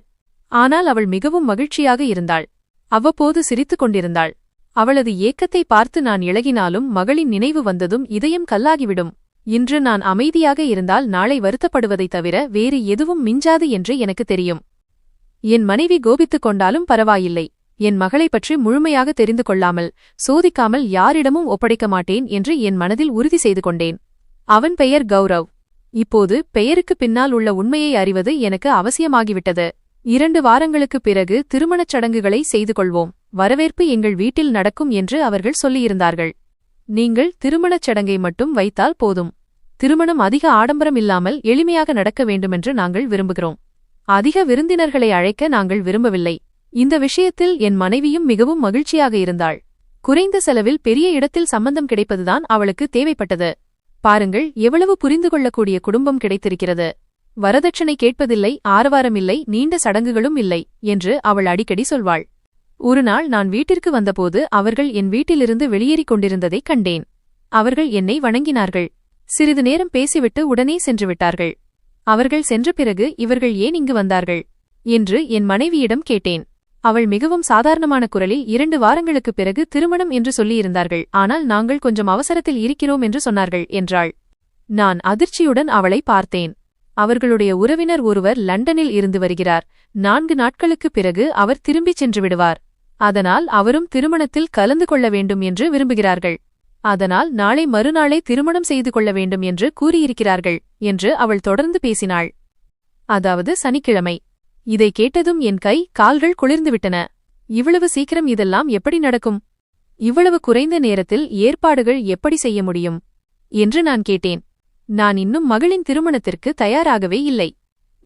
[SPEAKER 1] ஆனால் அவள் மிகவும் மகிழ்ச்சியாக இருந்தாள். அவ்வப்போது சிரித்துக் கொண்டிருந்தாள். அவளது ஏக்கத்தை பார்த்து நான் இளகினாலும் மகளின் நினைவு வந்ததும் இதயம் கல்லாகிவிடும். இன்று நான் அமைதியாக இருந்தால் நாளை வருத்தப்படுவதைத் தவிர வேறு எதுவும் மிஞ்சாது என்று எனக்கு தெரியும். என் மனைவி கோபித்துக் கொண்டாலும் பரவாயில்லை. என் மகளைப் பற்றி முழுமையாக தெரிந்து கொள்ளாமல் சோதிக்காமல் யாரிடமும் ஒப்படைக்க மாட்டேன் என்று என் மனதில் உறுதி செய்து கொண்டேன். அவன் பெயர் கௌரவ். இப்போது பெயருக்கு பின்னால் உள்ள உண்மையை அறிவது எனக்கு அவசியமாகிவிட்டது. 2 வாரங்களுக்குப் பிறகு திருமணச் சடங்குகளை செய்து கொள்வோம். வரவேற்பு எங்கள் வீட்டில் நடக்கும் என்று அவர்கள் சொல்லியிருந்தார்கள். நீங்கள் திருமணச் சடங்கை மட்டும் வைத்தால் போதும். திருமணம் அதிக ஆடம்பரம் இல்லாமல் எளிமையாக நடக்க வேண்டுமென்று நாங்கள் விரும்புகிறோம். அதிக விருந்தினர்களை அழைக்க நாங்கள் விரும்பவில்லை. இந்த விஷயத்தில் என் மனைவியும் மிகவும் மகிழ்ச்சியாக இருந்தாள். குறைந்த செலவில் பெரிய இடத்தில் சம்பந்தம் கிடைப்பதுதான் அவளுக்கு தேவைப்பட்டது. பாருங்கள், எவ்வளவு புரிந்து கொள்ளக்கூடிய குடும்பம் கிடைத்திருக்கிறது. வரதட்சணை கேட்பதில்லை, ஆரவாரமில்லை, நீண்ட சடங்குகளும் இல்லை என்று அவள் அடிக்கடி சொல்வாள். ஒருநாள் நான் வீட்டிற்கு வந்தபோது அவர்கள் என் வீட்டிலிருந்து வெளியேறிக் கொண்டிருந்ததைக் கண்டேன். அவர்கள் என்னை வணங்கினார்கள். சிறிது நேரம் பேசிவிட்டு உடனே சென்று விட்டார்கள். அவர்கள் சென்ற பிறகு இவர்கள் ஏன் இங்கு வந்தார்கள் என்று என் மனைவியிடம் கேட்டேன். அவள் மிகவும் சாதாரணமான குரலில் 2 வாரங்களுக்குப் பிறகு திருமணம் என்று சொல்லியிருந்தார்கள், ஆனால் நாங்கள் கொஞ்சம் அவசரத்தில் இருக்கிறோம் என்று சொன்னார்கள் என்றாள். நான் அதிர்ச்சியுடன் அவளை பார்த்தேன். அவர்களுடைய உறவினர் ஒருவர் லண்டனில் இருந்து வருகிறார். 4 நாட்களுக்குப் பிறகு அவர் திரும்பிச் சென்று விடுவார். அதனால் அவரும் திருமணத்தில் கலந்து கொள்ள வேண்டும் என்று விரும்புகிறார்கள். அதனால் நாளை மறுநாளே திருமணம் செய்து கொள்ள வேண்டும் என்று கூறியிருக்கிறார்கள் என்று அவள் தொடர்ந்து பேசினாள். அதாவது சனிக்கிழமை. இதை கேட்டதும் என் கை கால்கள் குளிர்ந்துவிட்டன. இவ்வளவு சீக்கிரம் இதெல்லாம் எப்படி நடக்கும்? இவ்வளவு குறைந்த நேரத்தில் ஏற்பாடுகள் எப்படி செய்ய முடியும் என்று நான் கேட்டேன். நான் இன்னும் மகளின் திருமணத்திற்கு தயாராகவே இல்லை.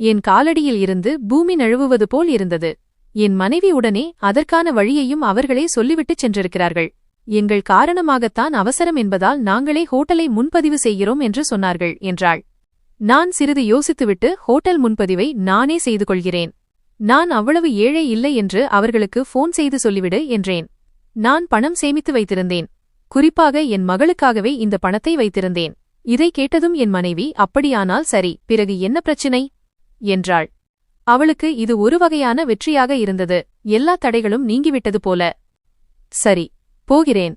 [SPEAKER 1] என் காலடியில் இருந்து பூமி நழுவுவது போல் இருந்தது. என் மனைவி உடனே அதற்கான வழியையும் அவர்களே சொல்லிவிட்டுச் சென்றிருக்கிறார்கள். எங்கள் காரணமாகத்தான் அவசரம் என்பதால் நாங்களே ஹோட்டலை முன்பதிவு செய்கிறோம் என்று சொன்னார்கள் என்றாள். நான் சிறிது யோசித்துவிட்டு ஹோட்டல் முன்பதிவை நானே செய்து கொள்கிறேன். நான் அவ்வளவு ஏழை இல்லை என்று அவர்களுக்கு ஃபோன் செய்து சொல்லிவிடு என்றேன். நான் பணம் சேமித்து வைத்திருந்தேன். குறிப்பாக என் மகளுக்காகவே இந்த பணத்தை வைத்திருந்தேன். இதை கேட்டதும் என் மனைவி, அப்படியானால் சரி, பிறகு என்ன பிரச்சினை என்றாள். அவளுக்கு இது ஒரு வகையான வெற்றியாக இருந்தது. எல்லா தடைகளும் நீங்கிவிட்டது போல. சரி, போகிறேன்.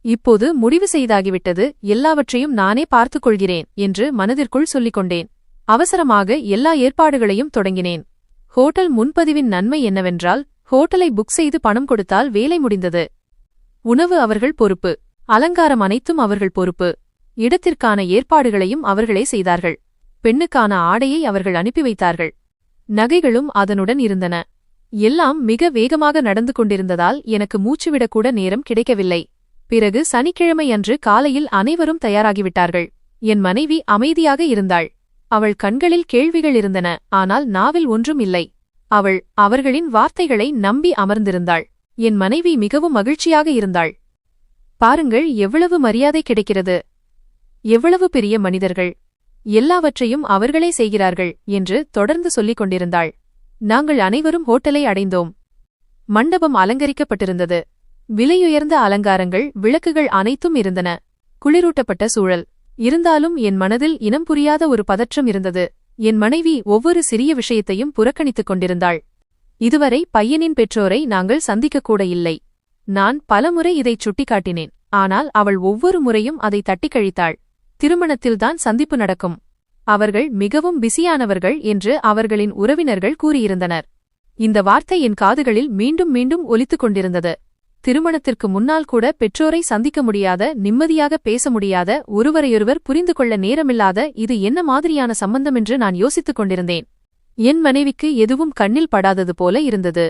[SPEAKER 1] இப்போது முடிவு செய்தாகிவிட்டது, எல்லாவற்றையும் நானே பார்த்துக் கொள்கிறேன் என்று மனதிற்குள் சொல்லிக் கொண்டேன். அவசரமாக எல்லா ஏற்பாடுகளையும் தொடங்கினேன். ஹோட்டல் முன்பதிவின் நன்மை என்னவென்றால், ஹோட்டலை புக் செய்து பணம் கொடுத்தால் வேலை முடிந்தது. உணவு அவர்கள் பொறுப்பு, அலங்காரம் அனைத்தும் அவர்கள் பொறுப்பு. இடத்திற்கான ஏற்பாடுகளையும் அவர்களே செய்தார்கள். பெண்ணுக்கான ஆடையை அவர்கள் அனுப்பி வைத்தார்கள். நகைகளும் அதனுடன் இருந்தன. எல்லாம் மிக வேகமாக நடந்து கொண்டிருந்ததால் எனக்கு மூச்சுவிடக்கூட நேரம் கிடைக்கவில்லை. பிறகு சனிக்கிழமை அன்று காலையில் அனைவரும் தயாராகிவிட்டார்கள். என் மனைவி அமைதியாக இருந்தாள். அவள் கண்களில் கேள்விகள் இருந்தன, ஆனால் நாவில் ஒன்றும் இல்லை. அவள் அவர்களின் வார்த்தைகளை நம்பி அமர்ந்திருந்தாள். என் மனைவி மிகவும் மகிழ்ச்சியாக இருந்தாள். பாருங்கள், எவ்வளவு மரியாதை கிடைக்கிறது, எவ்வளவு பெரிய மனிதர்கள், எல்லாவற்றையும் அவர்களே செய்கிறார்கள் என்று தொடர்ந்து சொல்லிக் கொண்டிருந்தாள். நாங்கள் அனைவரும் ஹோட்டலை அடைந்தோம். மண்டபம் அலங்கரிக்கப்பட்டிருந்தது. விலையுயர்ந்த அலங்காரங்கள், விளக்குகள் அனைத்தும் இருந்தன. குளிரூட்டப்பட்ட சூழல். இருந்தாலும் என் மனதில் இனம் புரியாத ஒரு பதற்றம் இருந்தது. என் மனைவி ஒவ்வொரு சிறிய விஷயத்தையும் புறக்கணித்துக் கொண்டிருந்தாள். இதுவரை பையனின் பெற்றோரை நாங்கள் சந்திக்கக்கூட இல்லை. நான் பலமுறை இதைச் சுட்டிக்காட்டினேன். ஆனால் அவள் ஒவ்வொரு முறையும் அதை தட்டிக் கழித்தாள். திருமணத்தில்தான் சந்திப்பு நடக்கும். அவர்கள் மிகவும் பிஸியானவர்கள் என்று அவர்களின் உறவினர்கள் கூறியிருந்தனர். இந்த வார்த்தை என் காதுகளில் மீண்டும் மீண்டும் ஒலித்துக் கொண்டிருந்தது. திருமணத்திற்கு முன்னால் கூட பெற்றோரை சந்திக்க முடியாத, நிம்மதியாக பேச முடியாத, ஒருவரையொருவர் புரிந்து கொள்ள நேரமில்லாத இது என்ன மாதிரியான சம்பந்தம் என்று நான் யோசித்துக் கொண்டிருந்தேன். என் மனைவிக்கு எதுவும் கண்ணில் படாதது போல இருந்தது.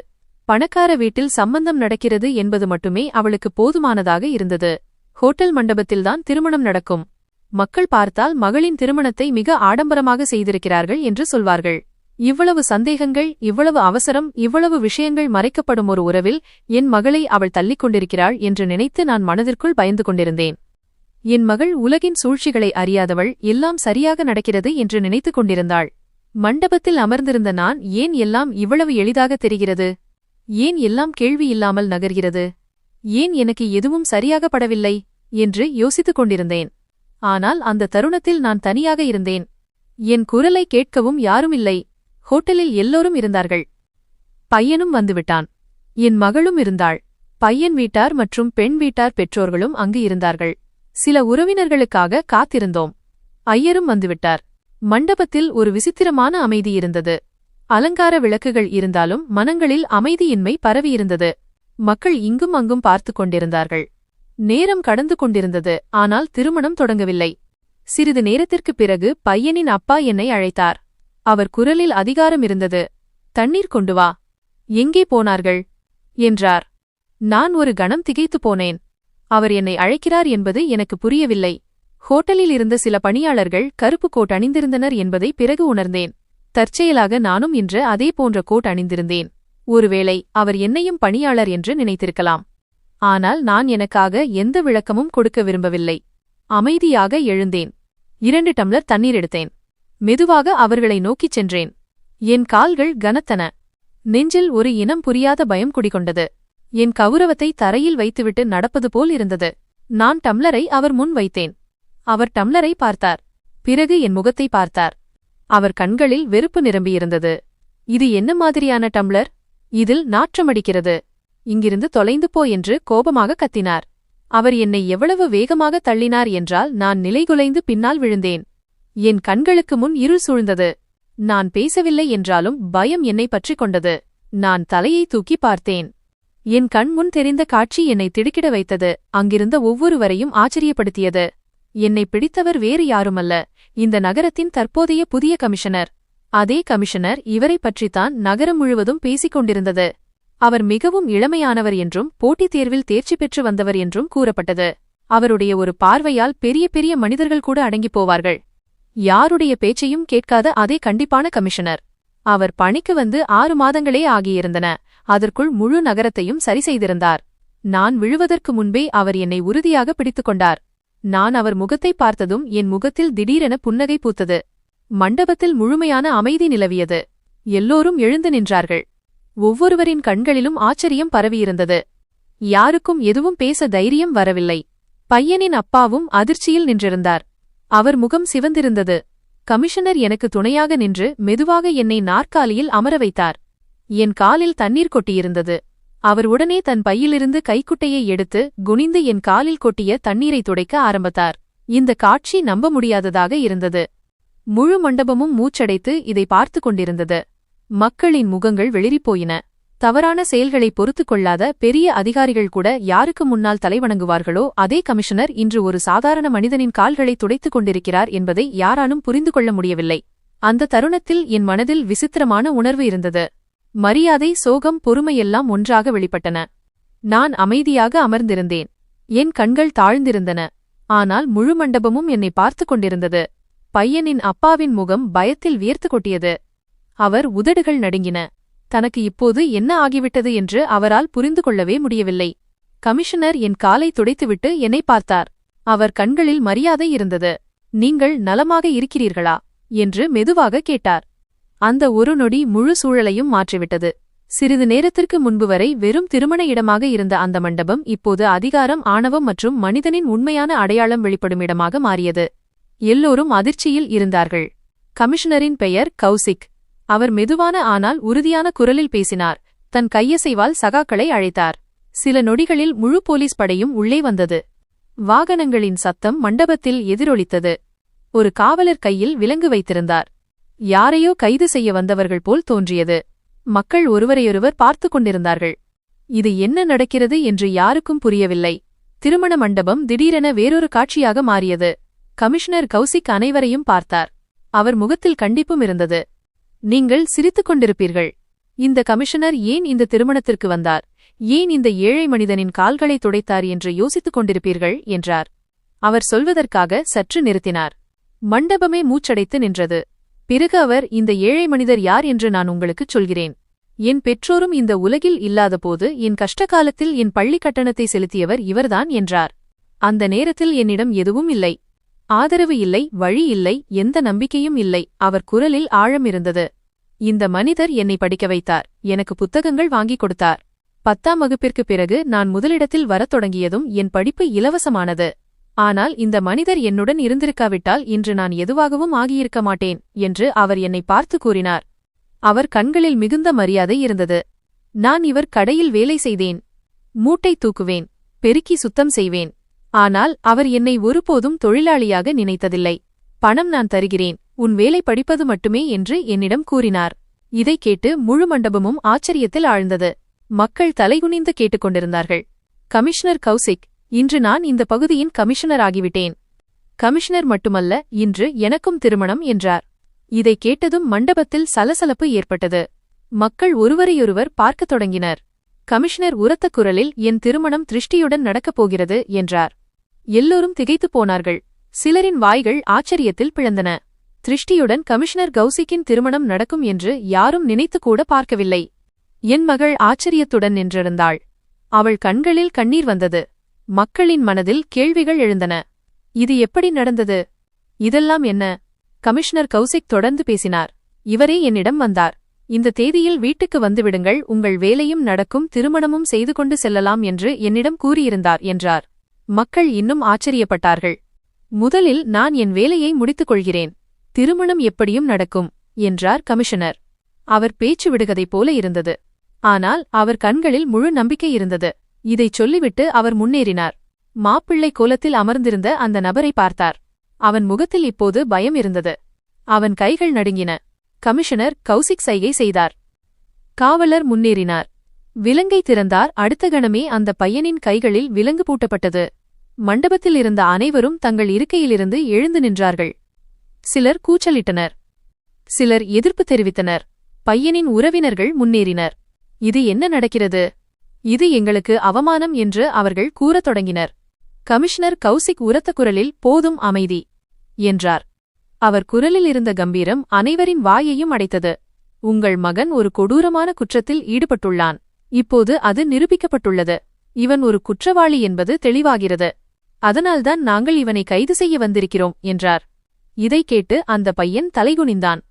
[SPEAKER 1] பணக்கார வீட்டில் சம்பந்தம் நடக்கிறது என்பது மட்டுமே அவளுக்கு போதுமானதாக இருந்தது. ஹோட்டல் மண்டபத்தில்தான் திருமணம் நடக்கும். மக்கள் பார்த்தால் மகளின் திருமணத்தை மிக ஆடம்பரமாக செய்திருக்கிறார்கள் என்று சொல்வார்கள். இவ்வளவு சந்தேகங்கள், இவ்வளவு அவசரம், இவ்வளவு விஷயங்கள் மறைக்கப்படும் ஒரு உறவில் என் மகளை அவள் தள்ளிக் கொண்டிருக்கிறாள் என்று நினைத்து நான் மனதிற்குள் பயந்து கொண்டிருந்தேன். என் மகள் உலகின் சூழ்ச்சிகளை அறியாதவள், எல்லாம் சரியாக நடக்கிறது என்று நினைத்துக் கொண்டிருந்தாள். மண்டபத்தில் அமர்ந்திருந்த நான், ஏன் எல்லாம் இவ்வளவு எளிதாக தெரிகிறது, ஏன் எல்லாம் கேள்வி இல்லாமல் நகர்கிறது, ஏன் எனக்கு எதுவும் சரியாக படவில்லை என்று யோசித்துக் கொண்டிருந்தேன். ஆனால் அந்த தருணத்தில் நான் தனியாக இருந்தேன். என் குரலை கேட்கவும் யாருமில்லை. ஹோட்டலில் எல்லோரும் இருந்தார்கள். பையனும் வந்துவிட்டான். என் மகளும் இருந்தாள். பையன் வீட்டார் மற்றும் பெண் வீட்டார் பெற்றோர்களும் அங்கு இருந்தார்கள். சில உறவினர்களுக்காக காத்திருந்தோம். ஐயரும் வந்துவிட்டார். மண்டபத்தில் ஒரு விசித்திரமான அமைதி இருந்தது. அலங்கார விளக்குகள் இருந்தாலும் மனங்களில் அமைதியின்மை பரவியிருந்தது. மக்கள் இங்கும் அங்கும் பார்த்து கொண்டிருந்தார்கள். நேரம் கடந்து கொண்டிருந்தது. ஆனால் திருமணம் தொடங்கவில்லை. சிறிது நேரத்திற்குப் பிறகு பையனின் அப்பா என்னை அழைத்தார். அவர் குரலில் அதிகாரம் இருந்தது. தண்ணீர் கொண்டு வா. எங்கே போனார்கள் என்றார். நான் ஒரு கணம் திகைத்துப் போனேன். அவர் என்னை அழைக்கிறார் என்பது எனக்கு புரியவில்லை. ஹோட்டலில் இருந்த சில பணியாளர்கள் கருப்பு கோட் அணிந்திருந்தனர் என்பதை பிறகு உணர்ந்தேன். தற்செயலாக நானும் இன்று அதே போன்ற கோட் அணிந்திருந்தேன். ஒருவேளை அவர் என்னையும் பணியாளர் என்று நினைத்திருக்கலாம். ஆனால் நான் எனக்காக எந்த விளக்கமும் கொடுக்க விரும்பவில்லை. அமைதியாக எழுந்தேன். 2 டம்ளர் தண்ணீர் எடுத்தேன். மெதுவாக அவர்களை நோக்கிச் சென்றேன். என் கால்கள் கனத்தன. நெஞ்சில் ஒரு இனம் புரியாத பயம் குடிகொண்டது. என் கௌரவத்தை தரையில் வைத்துவிட்டு நடப்பது போல் இருந்தது. நான் டம்ளரை அவர் முன் வைத்தேன். அவர் டம்ளரை பார்த்தார். பிறகு என் முகத்தை பார்த்தார். அவர் கண்களில் வெறுப்பு நிரம்பியிருந்தது. இது என்ன மாதிரியான டம்ளர்? இதில் நாற்றமடிக்கிறது. இங்கிருந்து தொலைந்து போ என்று கோபமாக கத்தினார். அவர் என்னை எவ்வளவு வேகமாக தள்ளினார் என்றால் நான் நிலைகுலைந்து பின்னால் விழுந்தேன். என் கண்களுக்கு முன் இருள் சூழ்ந்தது. நான் பேசவில்லை என்றாலும் பயம் என்னை பற்றிக் கொண்டது. நான் தலையை தூக்கி பார்த்தேன். என் கண் முன் தெரிந்த காட்சி என்னை திடுக்கிட வைத்தது. அங்கிருந்த ஒவ்வொருவரையும் ஆச்சரியப்படுத்தியது. என்னை பிடித்தவர் வேறு யாருமல்ல, இந்த நகரத்தின் தற்போதைய புதிய கமிஷனர். அதே கமிஷனர் இவரை பற்றித்தான் நகரம் முழுவதும் பேசிக் கொண்டிருந்தது. அவர் மிகவும் இளமையானவர் என்றும் போட்டித் தேர்வில் தேர்ச்சி பெற்று வந்தவர் என்றும் கூறப்பட்டது. அவருடைய ஒரு பார்வையால் பெரிய பெரிய மனிதர்கள் கூட அடங்கிப் போவார்கள். யாருடைய பேச்சையும் கேட்காத அதே கண்டிப்பான கமிஷனர். அவர் பணிக்கு வந்து 6 மாதங்களே ஆகியிருந்தன. அதற்குள் முழு நகரத்தையும் சரி செய்திருந்தார். நான் விழுவதற்கு முன்பே அவர் என்னை உறுதியாக பிடித்துக் கொண்டார். நான் அவர் முகத்தை பார்த்ததும் என் முகத்தில் திடீரென புன்னகை பூத்தது. மண்டபத்தில் முழுமையான அமைதி நிலவியது. எல்லோரும் எழுந்து நின்றார்கள். ஒவ்வொருவரின் கண்களிலும் ஆச்சரியம் பரவியிருந்தது. யாருக்கும் எதுவும் பேச தைரியம் வரவில்லை. பையனின் அப்பாவும் அதிர்ச்சியில் நின்றிருந்தார். அவர் முகம் சிவந்திருந்தது. கமிஷனர் எனக்கு துணையாக நின்று மெதுவாக என்னை நாற்காலியில் அமர வைத்தார். என் காலில் தண்ணீர் கொட்டியிருந்தது. அவர் உடனே தன் பையிலிருந்து கைக்குட்டையை எடுத்து குனிந்து என் காலில் கொட்டிய தண்ணீரை துடைக்க ஆரம்பித்தார். இந்த காட்சி நம்ப முடியாததாக இருந்தது. முழு மண்டபமும் மூச்சடைத்து இதை பார்த்து கொண்டிருந்தது. மக்களின் முகங்கள் வெளிறிப்போயின. தவறான செயல்களை பொறுத்துக் கொள்ளாத பெரிய அதிகாரிகள் கூட யாருக்கு முன்னால் தலைவணங்குவார்களோ அதே கமிஷனர் இன்று ஒரு சாதாரண மனிதனின் கால்களை துடைத்துக் கொண்டிருக்கிறார் என்பதை யாராலும் புரிந்து கொள்ள முடியவில்லை. அந்த தருணத்தில் என் மனதில் விசித்திரமான உணர்வு இருந்தது. மரியாதை, சோகம், பொறுமையெல்லாம் ஒன்றாக வெளிப்பட்டன. நான் அமைதியாக அமர்ந்திருந்தேன். என் கண்கள் தாழ்ந்திருந்தன. ஆனால் முழு மண்டபமும் என்னை பார்த்துக் கொண்டிருந்தது. பையனின் அப்பாவின் முகம் பயத்தில் வியர்த்து கொட்டியது. அவர் உதடுகள் நடுங்கின. தனக்கு இப்போது என்ன ஆகிவிட்டது என்று அவரால் புரிந்து கொள்ளவே முடியவில்லை. கமிஷனர் என் காலை துடைத்துவிட்டு என்னை பார்த்தார். அவர் கண்களில் மரியாதை இருந்தது. நீங்கள் நலமாக இருக்கிறீர்களா என்று மெதுவாக கேட்டார். அந்த ஒரு நொடி முழு சூழலையும் மாற்றிவிட்டது. சிறிது நேரத்திற்கு முன்பு வரை வெறும் திருமண இடமாக இருந்த அந்த மண்டபம் இப்போது அதிகாரம், ஆணவம் மற்றும் மனிதனின் உண்மையான அடையாளம் வெளிப்படும் இடமாக மாறியது. எல்லோரும் அதிர்ச்சியில் இருந்தார்கள். கமிஷனரின் பெயர் கௌசிக். அவர் மெதுவான ஆனால் உறுதியான குரலில் பேசினார். தன் கையசைவால் சகாக்களை அழைத்தார். சில நொடிகளில் முழு போலீஸ் படையும் உள்ளே வந்தது. வாகனங்களின் சத்தம் மண்டபத்தில் எதிரொலித்தது. ஒரு காவலர் கையில் விலங்கு வைத்திருந்தார். யாரையோ கைது செய்ய வந்தவர்கள் போல் தோன்றியது. மக்கள் ஒருவரையொருவர் பார்த்து கொண்டிருந்தார்கள். இது என்ன நடக்கிறது என்று யாருக்கும் புரியவில்லை. திருமண மண்டபம் திடீரென வேறொரு காட்சியாக மாறியது. கமிஷனர் கௌசிக் அனைவரையும் பார்த்தார். அவர் முகத்தில் கண்டிப்பும் இருந்தது. நீங்கள் சிரித்துக் கொண்டிருப்பீர்கள். இந்த கமிஷனர் ஏன் இந்த திருமணத்திற்கு வந்தார், ஏன் இந்த ஏழை மனிதனின் கால்களை துடைத்தார் என்று யோசித்துக் கொண்டிருப்பீர்கள் என்றார். அவர் சொல்வதற்காக சற்று நிறுத்தினார். மண்டபமே மூச்சடைத்து நின்றது. பிறகு அவர், இந்த ஏழை மனிதர் யார் என்று நான் உங்களுக்குச் சொல்கிறேன். என் பெற்றோரும் இந்த உலகில் இல்லாதபோது என் கஷ்டகாலத்தில் என் பள்ளி கட்டணத்தை செலுத்தியவர் இவர்தான் என்றார். அந்த நேரத்தில் என்னிடம் எதுவும் இல்லை. ஆதரவு இல்லை, வழி இல்லை, எந்த நம்பிக்கையும் இல்லை. அவர் குரலில் ஆழம் இருந்தது. இந்த மனிதர் என்னை படிக்க வைத்தார். எனக்கு புத்தகங்கள் வாங்கிக் கொடுத்தார். 10ஆம் வகுப்பிற்கு பிறகு நான் முதலிடத்தில் வரத் தொடங்கியதும் என் படிப்பு இலவசமானது. ஆனால் இந்த மனிதர் என்னுடன் இருந்திருக்காவிட்டால் இன்று நான் எதுவாகவும் ஆகியிருக்க மாட்டேன் என்று அவர் என்னை பார்த்து கூறினார். அவர் கண்களில் மிகுந்த மரியாதை இருந்தது. நான் இவர் கடையில் வேலை செய்தேன். மூட்டை தூக்குவேன், பெருக்கி சுத்தம் செய்வேன். ஆனால் அவர் என்னை ஒருபோதும் தொழிலாளியாக நினைத்ததில்லை. பணம் நான் தருகிறேன், உன் வேலை படிப்பது மட்டுமே என்று என்னிடம் கூறினார். இதைக் கேட்டு முழு மண்டபமும் ஆச்சரியத்தில் ஆழ்ந்தது. மக்கள் தலைகுனிந்து கேட்டுக்கொண்டிருந்தார்கள். கமிஷனர் கௌசிக், இன்று நான் இந்த பகுதியின் கமிஷனர் ஆகிவிட்டேன். கமிஷனர் மட்டுமல்ல, இன்று எனக்கும் திருமணம் என்றார். இதை கேட்டதும் மண்டபத்தில் சலசலப்பு ஏற்பட்டது. மக்கள் ஒருவரையொருவர் பார்க்கத் தொடங்கினர். கமிஷனர் உரத்த குரலில், என் திருமணம் திருஷ்டியுடன் நடக்கப் போகிறது என்றார். எல்லோரும் திகைத்துப் போனார்கள். சிலரின் வாய்கள் ஆச்சரியத்தில் பிளந்தன. திருஷ்டியுடன் கமிஷனர் கௌசிக்கின் திருமணம் நடக்கும் என்று யாரும் நினைத்துக்கூட பார்க்கவில்லை. என் மகள் ஆச்சரியத்துடன் நின்றிருந்தாள். அவள் கண்களில் கண்ணீர் வந்தது. மக்களின் மனதில் கேள்விகள் எழுந்தன. இது எப்படி நடந்தது? இதெல்லாம் என்ன? கமிஷனர் கௌசிக் தொடர்ந்து பேசினார். இவரே என்னிடம் வந்தார். இந்த தேதியில் வீட்டுக்கு வந்துவிடுங்கள், உங்கள் வேலையும் நடக்கும், திருமணமும் செய்து கொண்டு செல்லலாம் என்று என்னிடம் கூறியிருந்தார் என்றார். மக்கள் இன்னும் ஆச்சரியப்பட்டார்கள். முதலில் நான் என் வேலையை முடித்துக் கொள்கிறேன், திருமணம் எப்படியும் நடக்கும் என்றார் கமிஷனர். அவர் பேச்சு விடுகதை போல இருந்தது. ஆனால் அவர் கண்களில் முழு நம்பிக்கை இருந்தது. இதைச் சொல்லிவிட்டு அவர் முன்னேறினார். மாப்பிள்ளை கோலத்தில் அமர்ந்திருந்த அந்த நபரை பார்த்தார். அவன் முகத்தில் இப்போது பயம் இருந்தது. அவன் கைகள் நடுங்கின. கமிஷனர் கௌசிக் சைகை செய்தார். காவலர் முன்னேறினார். விலங்கை திறந்தார். அடுத்த கணமே அந்த பையனின் கைகளில் விலங்கு பூட்டப்பட்டது. மண்டபத்தில் இருந்த அனைவரும் தங்கள் இருக்கையிலிருந்து எழுந்து நின்றார்கள். சிலர் கூச்சலிட்டனர். சிலர் எதிர்ப்பு தெரிவித்தனர். பையனின் உறவினர்கள் முன்னேறினர். இது என்ன நடக்கிறது? இது எங்களுக்கு அவமானம் என்று அவர்கள் கூறத் தொடங்கினர். கமிஷனர் கௌசிக் உரத்த குரலில், போதும், அமைதி என்றார். அவர் குரலில் இருந்த கம்பீரம் அனைவரின் வாயையும் அடைத்தது. உங்கள் மகன் ஒரு கொடூரமான குற்றத்தில் ஈடுபட்டுள்ளான். இப்போது அது நிரூபிக்கப்பட்டுள்ளது. இவன் ஒரு குற்றவாளி என்பது தெளிவாகிறது. அதனால்தான் நாங்கள் இவனை கைது செய்ய வந்திருக்கிறோம் என்றார். இதை கேட்டு அந்த பையன் தலைகுனிந்தான்.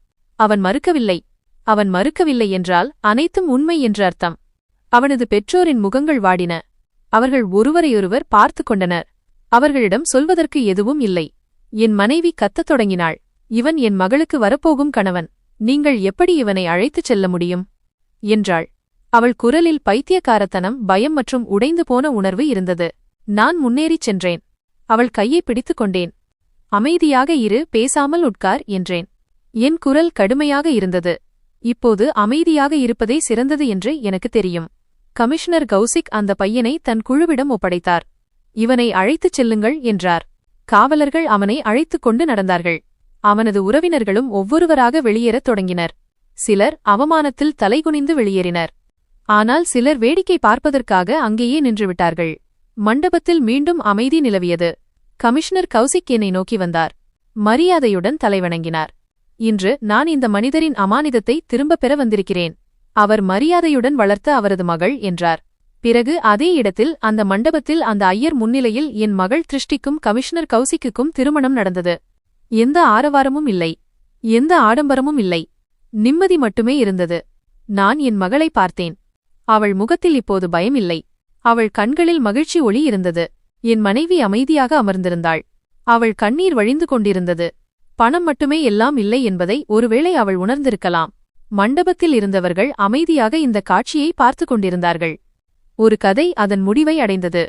[SPEAKER 1] அவன் மறுக்கவில்லை. அவன் மறுக்கவில்லை என்றால் அனைத்தும் உண்மை என்று அர்த்தம். அவனது பெற்றோரின் முகங்கள் வாடின. அவர்கள் ஒருவரையொருவர் பார்த்து கொண்டனர். அவர்களிடம் சொல்வதற்கு எதுவும் இல்லை. என் மனைவி கத்தத் தொடங்கினாள். இவன் என் மகளுக்கு வரப்போகும் கணவன். நீங்கள் எப்படி இவனை அழைத்துச் செல்ல முடியும் என்றாள். அவள் குரலில் பைத்தியக்காரத்தனம், பயம் மற்றும் உடைந்து போன உணர்வு இருந்தது. நான் முன்னேறிச் சென்றேன். அவள் கையை பிடித்துக் கொண்டேன். அமைதியாக இரு, பேசாமல் உட்கார் என்றேன். என் குரல் கடுமையாக இருந்தது. இப்போது அமைதியாக இருப்பதே சிறந்தது என்று எனக்கு தெரியும். கமிஷனர் கௌசிக் அந்த பையனை தன் குழுவிடம் ஒப்படைத்தார். இவனை அழைத்துச் செல்லுங்கள் என்றார். காவலர்கள் அவனை அழைத்துக் கொண்டு நடந்தார்கள். அவனது உறவினர்களும் ஒவ்வொருவராக வெளியேறத் தொடங்கினர். சிலர் அவமானத்தில் தலைகுனிந்து வெளியேறினர். ஆனால் சிலர் வேடிக்கை பார்ப்பதற்காக அங்கேயே நின்றுவிட்டார்கள். மண்டபத்தில் மீண்டும் அமைதி நிலவியது. கமிஷனர் கௌசிக் என்னை நோக்கி வந்தார். மரியாதையுடன் தலைவணங்கினார். இன்று நான் இந்த மனிதரின் அமானிதத்தை திரும்பப் பெற வந்திருக்கிறேன். அவர் மரியாதையுடன் வளர்த்த அவரது மகள் என்றார். பிறகு அதே இடத்தில், அந்த மண்டபத்தில், அந்த ஐயர் முன்னிலையில் என் மகள் திருஷ்டிக்கும் கமிஷனர் கௌசிக்குக்கும் திருமணம் நடந்தது. எந்த ஆரவாரமும் இல்லை, எந்த ஆடம்பரமும் இல்லை. நிம்மதி மட்டுமே இருந்தது. நான் என் மகளை பார்த்தேன். அவள் முகத்தில் இப்போது பயம் இல்லை. அவள் கண்களில் மகிழ்ச்சி ஒளி இருந்தது. என் மனைவி அமைதியாக அமர்ந்திருந்தாள். அவள் கண்ணீர் வழிந்து கொண்டிருந்தது. பணம் மட்டுமே எல்லாம் இல்லை என்பதை ஒருவேளை அவள் உணர்ந்திருக்கலாம். மண்டபத்தில் இருந்தவர்கள் அமைதியாக இந்த காட்சியை பார்த்து கொண்டிருந்தார்கள். ஒரு கதை அதன் முடிவை அடைந்தது.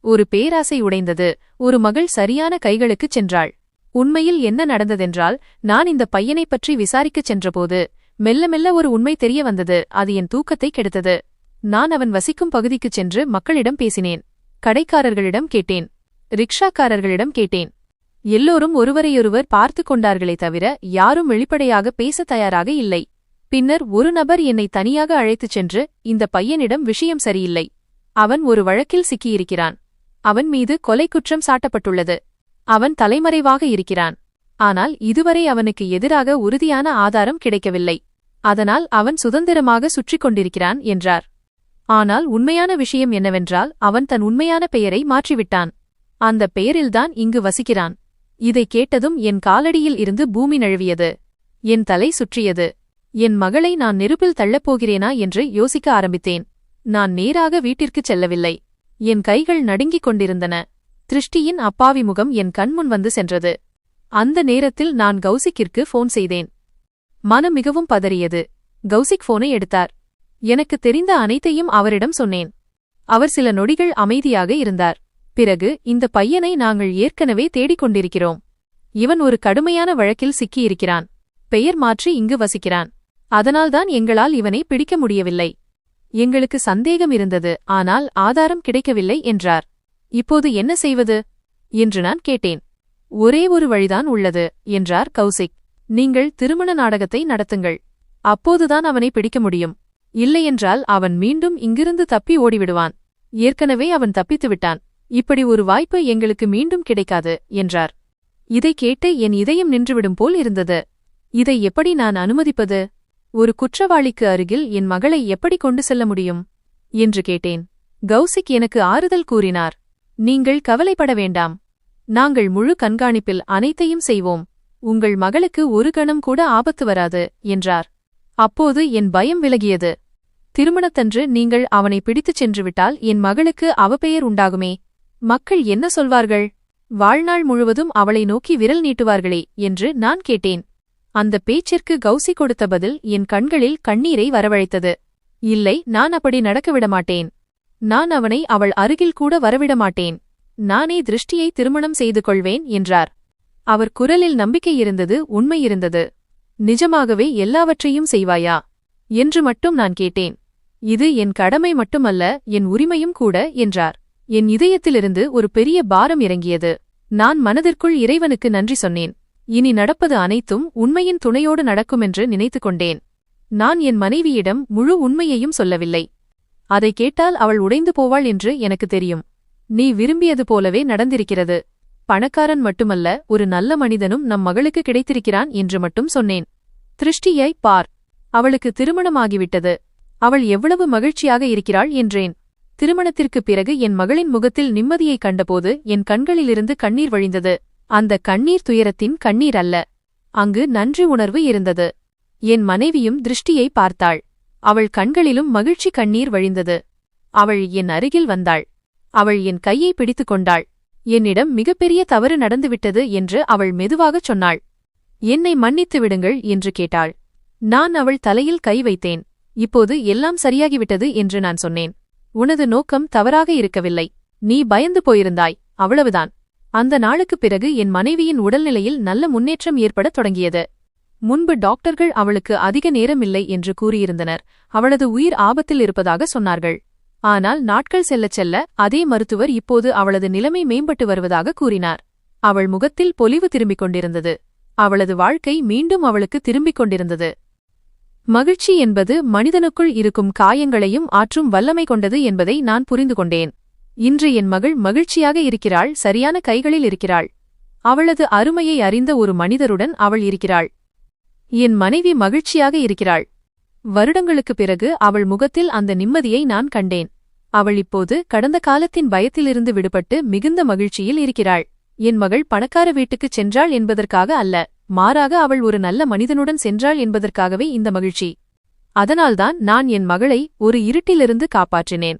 [SPEAKER 1] ஒரு பேராசை உடைந்தது. ஒரு மகள் சரியான கைகளுக்குச் சென்றாள். உண்மையில் என்ன நடந்ததென்றால், நான் இந்த பையனைப் பற்றி விசாரிக்கச் சென்றபோது மெல்ல மெல்ல ஒரு உண்மை தெரிய வந்தது. அது என் தூக்கத்தை கெடுத்தது. நான் அவன் வசிக்கும் பகுதிக்குச் சென்று மக்களிடம் பேசினேன். கடைக்காரர்களிடம் கேட்டேன். ரிக்ஷாக்காரர்களிடம் கேட்டேன். எல்லோரும் ஒருவரையொருவர் பார்த்து கொண்டார்களே தவிர யாரும் வெளிப்படையாக பேசத் தயாராக இல்லை. பின்னர் ஒரு நபர் என்னை தனியாக அழைத்துச் சென்று, இந்த பையனிடம் விஷயம் சரியில்லை. அவன் ஒரு வழக்கில் சிக்கியிருக்கிறான். அவன் மீது கொலை குற்றம் சாட்டப்பட்டுள்ளது. அவன் தலைமறைவாக இருக்கிறான். ஆனால் இதுவரை அவனுக்கு எதிராக உறுதியான ஆதாரம் கிடைக்கவில்லை. அதனால் அவன் சுதந்திரமாக சுற்றிக் கொண்டிருக்கிறான் என்றார். ஆனால் உண்மையான விஷயம் என்னவென்றால், அவன் தன் உண்மையான பெயரை மாற்றிவிட்டான். அந்த பெயரில்தான் இங்கு வசிக்கிறான். இதை கேட்டதும் என் காலடியில் இருந்து பூமி நழுவியது. என் தலை சுற்றியது. என் மகளை நான் நெருப்பில் தள்ளப்போகிறேனா என்று யோசிக்க ஆரம்பித்தேன். நான் நேராக வீட்டிற்குச் செல்லவில்லை. என் கைகள் நடுங்கிக் கொண்டிருந்தன. திருஷ்டியின் அப்பாவி முகம் என் கண்முன் வந்து சென்றது. அந்த நேரத்தில் நான் கௌசிக்கிற்கு ஃபோன் செய்தேன். மனம் மிகவும் பதறியது. கௌசிக் ஃபோனை எடுத்தார். எனக்கு தெரிந்த அனைத்தையும் அவரிடம் சொன்னேன். அவர் சில நொடிகள் அமைதியாக இருந்தார். பிறகு, இந்த பையனை நாங்கள் ஏற்கனவே தேடிக் கொண்டிருக்கிறோம். இவன் ஒரு கடுமையான வழக்கில் சிக்கியிருக்கிறான். பெயர் மாற்றி இங்கு வசிக்கிறான். அதனால்தான் எங்களால் இவனை பிடிக்க முடியவில்லை. எங்களுக்கு சந்தேகம் இருந்தது, ஆனால் ஆதாரம் கிடைக்கவில்லை என்றார். இப்போது என்ன செய்வது என்று நான் கேட்டேன். ஒரே ஒரு வழிதான் உள்ளது என்றார் கௌசிக். நீங்கள் திருமண நாடகத்தை நடத்துங்கள். அப்போதுதான் அவனை பிடிக்க முடியும். இல்லையென்றால் அவன் மீண்டும் இங்கிருந்து தப்பி ஓடிவிடுவான். ஏற்கனவே அவன் தப்பித்துவிட்டான். இப்படி ஒரு வாய்ப்பு எங்களுக்கு மீண்டும் கிடைக்காது என்றார். இதை கேட்டு என் இதயம் நின்றுவிடும் போல் இருந்தது. இதை எப்படி நான் அனுமதிப்பது? ஒரு குற்றவாளிக்கு அருகில் என் மகளை எப்படி கொண்டு செல்ல முடியும் என்று கேட்டேன். கௌசிக் எனக்கு ஆறுதல் கூறினார். நீங்கள் கவலைப்பட வேண்டாம். நாங்கள் முழு கண்காணிப்பில் அனைத்தையும் செய்வோம். உங்கள் மகளுக்கு ஒரு கணம் கூட ஆபத்து வராது என்றார். அப்போது என் பயம் விலகியது. திருமணத்தன்று நீங்கள் அவனை பிடித்துச் சென்றுவிட்டால் என் மகளுக்கு அவப்பெயர் உண்டாகுமே. மக்கள் என்ன சொல்வார்கள்? வாழ்நாள் முழுவதும் அவளை நோக்கி விரல் நீட்டுவார்களே என்று நான் கேட்டேன். அந்த பேச்சிற்கு கௌசி கொடுத்த பதில் என் கண்களில் கண்ணீரை வரவழைத்தது. இல்லை, நான் அப்படி நடக்கவிடமாட்டேன். நான் அவனை அவள் அருகில் கூட வரவிடமாட்டேன். நானே திருஷ்டியை திருமணம் செய்து கொள்வேன் என்றார். அவர் குரலில் நம்பிக்கை இருந்தது, உண்மை இருந்தது. நிஜமாகவே எல்லாவற்றையும் செய்வாயா என்று மட்டும் நான் கேட்டேன். இது என் கடமை மட்டுமல்ல, என் உரிமையும் கூட என்றார். என் இதயத்திலிருந்து ஒரு பெரிய பாரம் இறங்கியது. நான் மனதிற்குள் இறைவனுக்கு நன்றி சொன்னேன். இனி நடப்பது அனைத்தும் உண்மையின் துணையோடு நடக்குமென்று நினைத்துக் கொண்டேன். நான் என் மனைவியிடம் முழு உண்மையையும் சொல்லவில்லை. அதை கேட்டால் அவள் உடைந்து போவாள் என்று எனக்கு தெரியும். நீ விரும்பியது போலவே நடந்திருக்கிறது. பணக்காரன் மட்டுமல்ல, ஒரு நல்ல மனிதனும் நம் மகளுக்கு கிடைத்திருக்கிறான் என்று மட்டும் சொன்னேன். திருஷ்டியை பார், அவளுக்கு திருமணமாகிவிட்டது. அவள் எவ்வளவு மகிழ்ச்சியாக இருக்கிறாள் என்றேன். திருமணத்திற்குப் பிறகு என் மகளின் முகத்தில் நிம்மதியைக் கண்டபோது என் கண்களிலிருந்து கண்ணீர் வழிந்தது. அந்த கண்ணீர் துயரத்தின் கண்ணீர் அல்ல. அங்கு நன்றி உணர்வு இருந்தது. என் மனைவியும் திருஷ்டியை பார்த்தாள். அவள் கண்களிலும் மகிழ்ச்சி கண்ணீர் வழிந்தது. அவள் என் அருகில் வந்தாள். அவள் என் கையை பிடித்துக் கொண்டாள். என்னிடம் மிகப்பெரிய தவறு நடந்துவிட்டது என்று அவள் மெதுவாகச் சொன்னாள். என்னை மன்னித்து விடுங்கள் என்று கேட்டாள். நான் அவள் தலையில் கை வைத்தேன். இப்போது எல்லாம் சரியாகிவிட்டது என்று நான் சொன்னேன். உனது நோக்கம் தவறாக இருக்கவில்லை. நீ பயந்து போயிருந்தாய், அவ்வளவுதான். அந்த நாளுக்குப் பிறகு என் மனைவியின் உடல்நிலையில் நல்ல முன்னேற்றம் ஏற்படத் தொடங்கியது. முன்பு டாக்டர்கள் அவளுக்கு அதிக நேரமில்லை என்று கூறியிருந்தனர். அவளது உயிர் ஆபத்தில் இருப்பதாக சொன்னார்கள். ஆனால் நாட்கள் செல்லச் செல்ல அதே மருத்துவர் இப்போது அவளது நிலைமை மேம்பட்டு வருவதாக கூறினார். அவள் முகத்தில் பொலிவு திரும்பிக் கொண்டிருந்தது. அவளது வாழ்க்கை மீண்டும் அவளுக்கு திரும்பிக் கொண்டிருந்தது. மகிழ்ச்சி என்பது மனிதனுக்குள் இருக்கும் காயங்களையும் ஆற்றும் வல்லமை கொண்டது என்பதை நான் புரிந்து கொண்டேன். இன்று என் மகள் மகிழ்ச்சியாக இருக்கிறாள், சரியான கைகளில் இருக்கிறாள். அவளது அருமையை அறிந்த ஒரு மனிதருடன் அவள் இருக்கிறாள். என் மனைவி மகிழ்ச்சியாக இருக்கிறாள். வருடங்களுக்குப் பிறகு அவள் முகத்தில் அந்த நிம்மதியை நான் கண்டேன். அவள் இப்போது கடந்த காலத்தின் பயத்திலிருந்து விடுபட்டு மிகுந்த மகிழ்ச்சியில் இருக்கிறாள். என் மகள் பணக்கார வீட்டுக்குச் சென்றாள் என்பதற்காக அல்ல, மாறாக அவள் ஒரு நல்ல மனிதனுடன் சென்றாள் என்பதற்காகவே இந்த மகிழ்ச்சி. அதனால்தான் நான் என் மகளை ஒரு இருட்டிலிருந்து காப்பாற்றினேன்.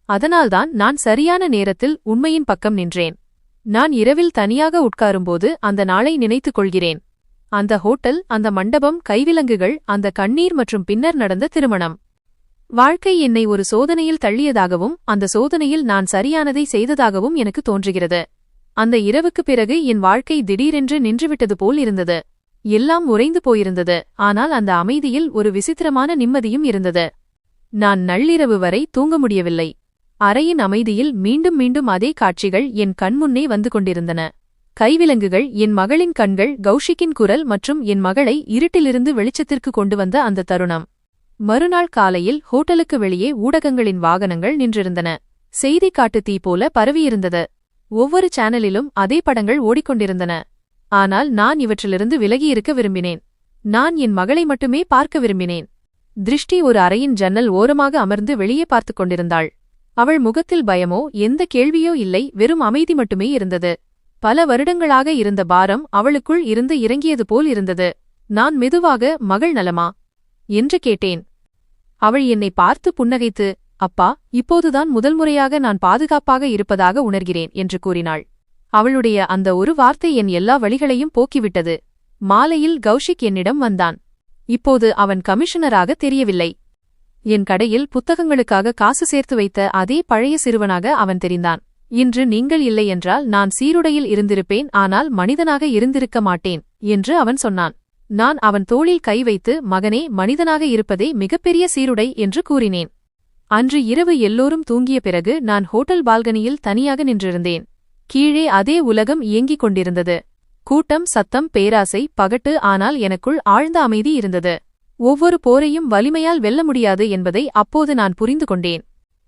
[SPEAKER 1] அதனால்தான் நான் சரியான நேரத்தில் உண்மையின் பக்கம் நின்றேன். நான் இரவில் தனியாக உட்காரும்போது அந்த நாளை நினைத்துக் கொள்கிறேன். அந்த ஹோட்டல், அந்த மண்டபம், கைவிலங்குகள், அந்த கண்ணீர் மற்றும் பின்னர் நடந்த திருமணம். வாழ்க்கை என்னை ஒரு சோதனையில் தள்ளியதாகவும் அந்த சோதனையில் நான் சரியானதை செய்ததாகவும் எனக்கு தோன்றுகிறது. அந்த இரவுக்குப் பிறகு என் வாழ்க்கை திடீரென்று நின்றுவிட்டது போல் இருந்தது. எல்லாம் உறைந்து போயிருந்தது. ஆனால் அந்த அமைதியில் ஒரு விசித்திரமான நிம்மதியும் இருந்தது. நான் நள்ளிரவு வரை தூங்க முடியவில்லை. அறையின் அமைதியில் மீண்டும் மீண்டும் அதே காட்சிகள் என் கண்முன்னே வந்து கொண்டிருந்தன. கைவிலங்குகள், என் மகளின் கண்கள், கௌஷிக்கின் குரல் மற்றும் என் மகளை இருட்டிலிருந்து வெளிச்சத்திற்கு கொண்டு வந்த அந்த தருணம். மறுநாள் காலையில் ஹோட்டலுக்கு வெளியே ஊடகங்களின் வாகனங்கள் நின்றிருந்தன. செய்தி காட்டு தீ போல பரவியிருந்தது. ஒவ்வொரு சேனலிலும் அதே படங்கள் ஓடிக்கொண்டிருந்தன. ஆனால் நான் இவற்றிலிருந்து விலகியிருக்க விரும்பினேன். நான் என் மகளை மட்டுமே பார்க்க விரும்பினேன். திருஷ்டி ஒரு அறையின் ஜன்னல் ஓரமாக அமர்ந்து வெளியே பார்த்துக் கொண்டிருந்தாள். அவள் முகத்தில் பயமோ எந்த கேள்வியோ இல்லை, வெறும் அமைதி மட்டுமே இருந்தது. பல வருடங்களாக இருந்த பாரம் அவளுக்குள் இருந்து இறங்கியது போல் இருந்தது. நான் மெதுவாக, மகள் நலமா என்று கேட்டேன். அவள் என்னை பார்த்து புன்னகைத்து, அப்பா, இப்போதுதான் முதல் முறையாக நான் பாதுகாப்பாக இருப்பதாக உணர்கிறேன் என்று கூறினாள். அவளுடைய அந்த ஒரு வார்த்தை என் எல்லா வழிகளையும் போக்கிவிட்டது. மாலையில் கௌஷிக் என்னிடம் வந்தான். இப்போது அவன் கமிஷனராக தெரியவில்லை. என் கடையில் புத்தகங்களுக்காக காசு சேர்த்து வைத்த அதே பழைய சிறுவனாக அவன் தெரிந்தான். இன்று நீங்கள் இல்லை என்றால் நான் சீருடையில் இருந்திருப்பேன், ஆனால் மனிதனாக இருந்திருக்க மாட்டேன் என்று அவன் சொன்னான். நான் அவன் தோளில் கை வைத்து, மகனே, மனிதனாக இருப்பதே மிகப்பெரிய சீருடை என்று கூறினேன். அன்று இரவு எல்லோரும் தூங்கிய பிறகு நான் ஹோட்டல் பால்கனியில் தனியாக நின்றிருந்தேன். கீழே அதே உலகம் இயங்கிக் கொண்டிருந்தது. கூட்டம், சத்தம், பேராசை, பகட்டு. ஆனால் எனக்குள் ஆழ்ந்த அமைதி இருந்தது. ஒவ்வொரு போரையும் வலிமையால் வெல்ல முடியாது என்பதை அப்போது நான் புரிந்து கொண்டேன்.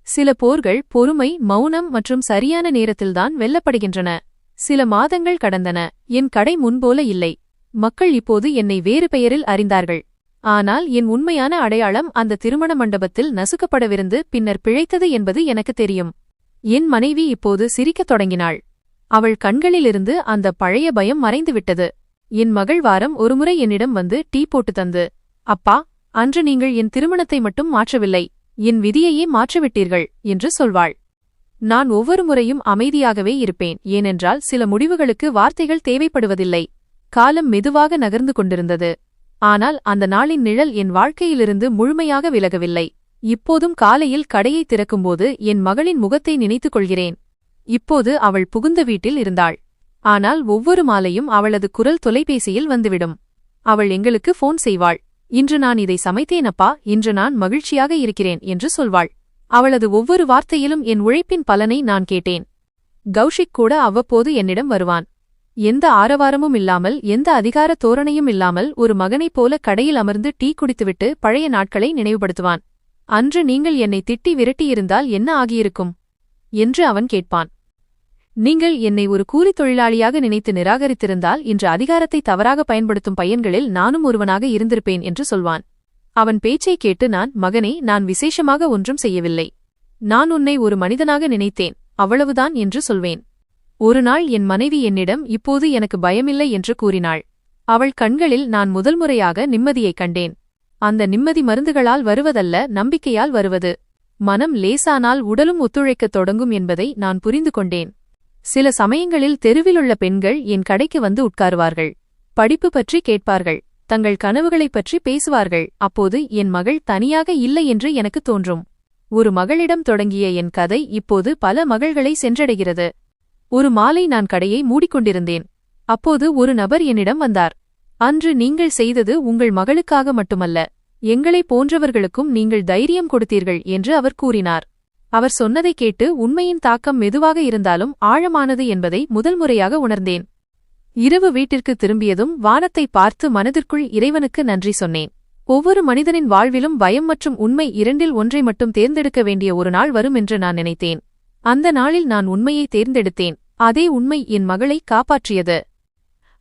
[SPEAKER 1] சில போர்கள் பொறுமை, மௌனம் மற்றும் சரியான நேரத்தில்தான் வெல்லப்படுகின்றன. சில மாதங்கள் கடந்தன. என் கடை முன்போல இல்லை. மக்கள் இப்போது என்னை வேறு பெயரில் அறிந்தார்கள். ஆனால் என் உண்மையான அடையாளம் அந்த திருமண மண்டபத்தில் நசுக்கப்படவிருந்து பின்னர் பிழைத்தது என்பது எனக்கு தெரியும். என் மனைவி இப்போது சிரிக்கத் தொடங்கினாள். அவள் கண்களிலிருந்து அந்த பழைய பயம் மறைந்துவிட்டது. என் மகள் வாரம் ஒருமுறை என்னிடம் வந்து டீ போட்டு தந்து, அப்பா, அன்று நீங்கள் என் திருமணத்தை மட்டும் மாற்றவில்லை, என் விதியையே மாற்றிவிட்டீர்கள் என்று சொல்வாள். நான் ஒவ்வொரு முறையும் அமைதியாகவே இருப்பேன். ஏனென்றால் சில முடிவுகளுக்கு வார்த்தைகள் தேவைப்படுவதில்லை. காலம் மெதுவாக நகர்ந்து கொண்டிருந்தது. ஆனால் அந்த நாளின் நிழல் என் வாழ்க்கையிலிருந்து முழுமையாக விலகவில்லை. இப்போதும் காலையில் கடையை திறக்கும்போது என் மகளின் முகத்தை நினைத்துக் கொள்கிறேன். இப்போது அவள் புகுந்த வீட்டில் இருந்தாள். ஆனால் ஒவ்வொரு மாலையும் அவளது குரல் தொலைபேசியில் வந்துவிடும். அவள் எங்களுக்கு ஃபோன் செய்வாள். இன்று நான் இதை சமைத்தேனப்பா, இன்று நான் மகிழ்ச்சியாக இருக்கிறேன் என்று சொல்வாள். அவளது ஒவ்வொரு வார்த்தையிலும் என் உழைப்பின் பலனை நான் கேட்டேன். கௌஷிக் கூட அவ்வப்போது என்னிடம் வருவான். எந்த ஆரவாரமும் இல்லாமல், எந்த அதிகார தோரணையும் இல்லாமல் ஒரு மகனைப் போல கடையில் அமர்ந்து டீ குடித்துவிட்டு பழைய நாட்களை நினைவுபடுத்துவான். அன்று நீங்கள் என்னை திட்டி விரட்டியிருந்தால் என்ன ஆகியிருக்கும் என்று அவன் கேட்பான். நீங்கள் என்னை ஒரு கூலித் தொழிலாளியாக நினைத்து நிராகரித்திருந்தால் இன்று அதிகாரத்தை தவறாக பயன்படுத்தும் பையன்களில் நானும் ஒருவனாக இருந்திருப்பேன் என்று சொல்வான். அவன் பேச்சைக் கேட்டு நான், மகனே, நான் விசேஷமாக ஒன்றும் செய்யவில்லை. நான் உன்னை ஒரு மனிதனாக நினைத்தேன், அவ்வளவுதான் என்று சொல்வேன். ஒருநாள் என் மனைவி என்னிடம், இப்போது எனக்கு பயமில்லை என்று கூறினாள். அவள் கண்களில் நான் முதல் முறையாக நிம்மதியைக் கண்டேன். அந்த நிம்மதி மருந்துகளால் வருவதல்ல, நம்பிக்கையால் வருவது. மனம் லேசானால் உடலும் ஒத்துழைக்கத் தொடங்கும் என்பதை நான் புரிந்து கொண்டேன். சில சமயங்களில் தெருவிலுள்ள பெண்கள் என் கடைக்கு வந்து உட்காருவார்கள். படிப்பு பற்றி கேட்பார்கள். தங்கள் கனவுகளைப் பற்றி பேசுவார்கள். அப்போது என் மகள் தனியாக இல்லை என்று எனக்கு தோன்றும். ஒரு மகளிடம் தொடங்கிய என் கதை இப்போது பல மகள்களை சென்றடைகிறது. ஒரு மாலை நான் கடையை மூடிக்கொண்டிருந்தேன். அப்போது ஒரு நபர் என்னிடம் வந்தார். அன்று நீங்கள் செய்தது உங்கள் மகளுக்காக மட்டுமல்ல, எங்களைப் போன்றவர்களுக்கும் நீங்கள் தைரியம் கொடுத்தீர்கள் என்று அவர் கூறினார். அவர் சொன்னதைக் கேட்டு உண்மையின் தாக்கம் மெதுவாக இருந்தாலும் ஆழமானது என்பதை முதல் முறையாக உணர்ந்தேன். இரவு வீட்டிற்கு திரும்பியதும் வானத்தை பார்த்து மனதிற்குள் இறைவனுக்கு நன்றி சொன்னேன். ஒவ்வொரு மனிதனின் வாழ்விலும் பயம் மற்றும் உண்மை இரண்டில் ஒன்றை மட்டும் தேர்ந்தெடுக்க வேண்டிய ஒரு நாள் வரும் என்று நான் நினைத்தேன். அந்த நாளில் நான் உண்மையை தேர்ந்தெடுத்தேன். அதே உண்மை என் மகளை காப்பாற்றியது.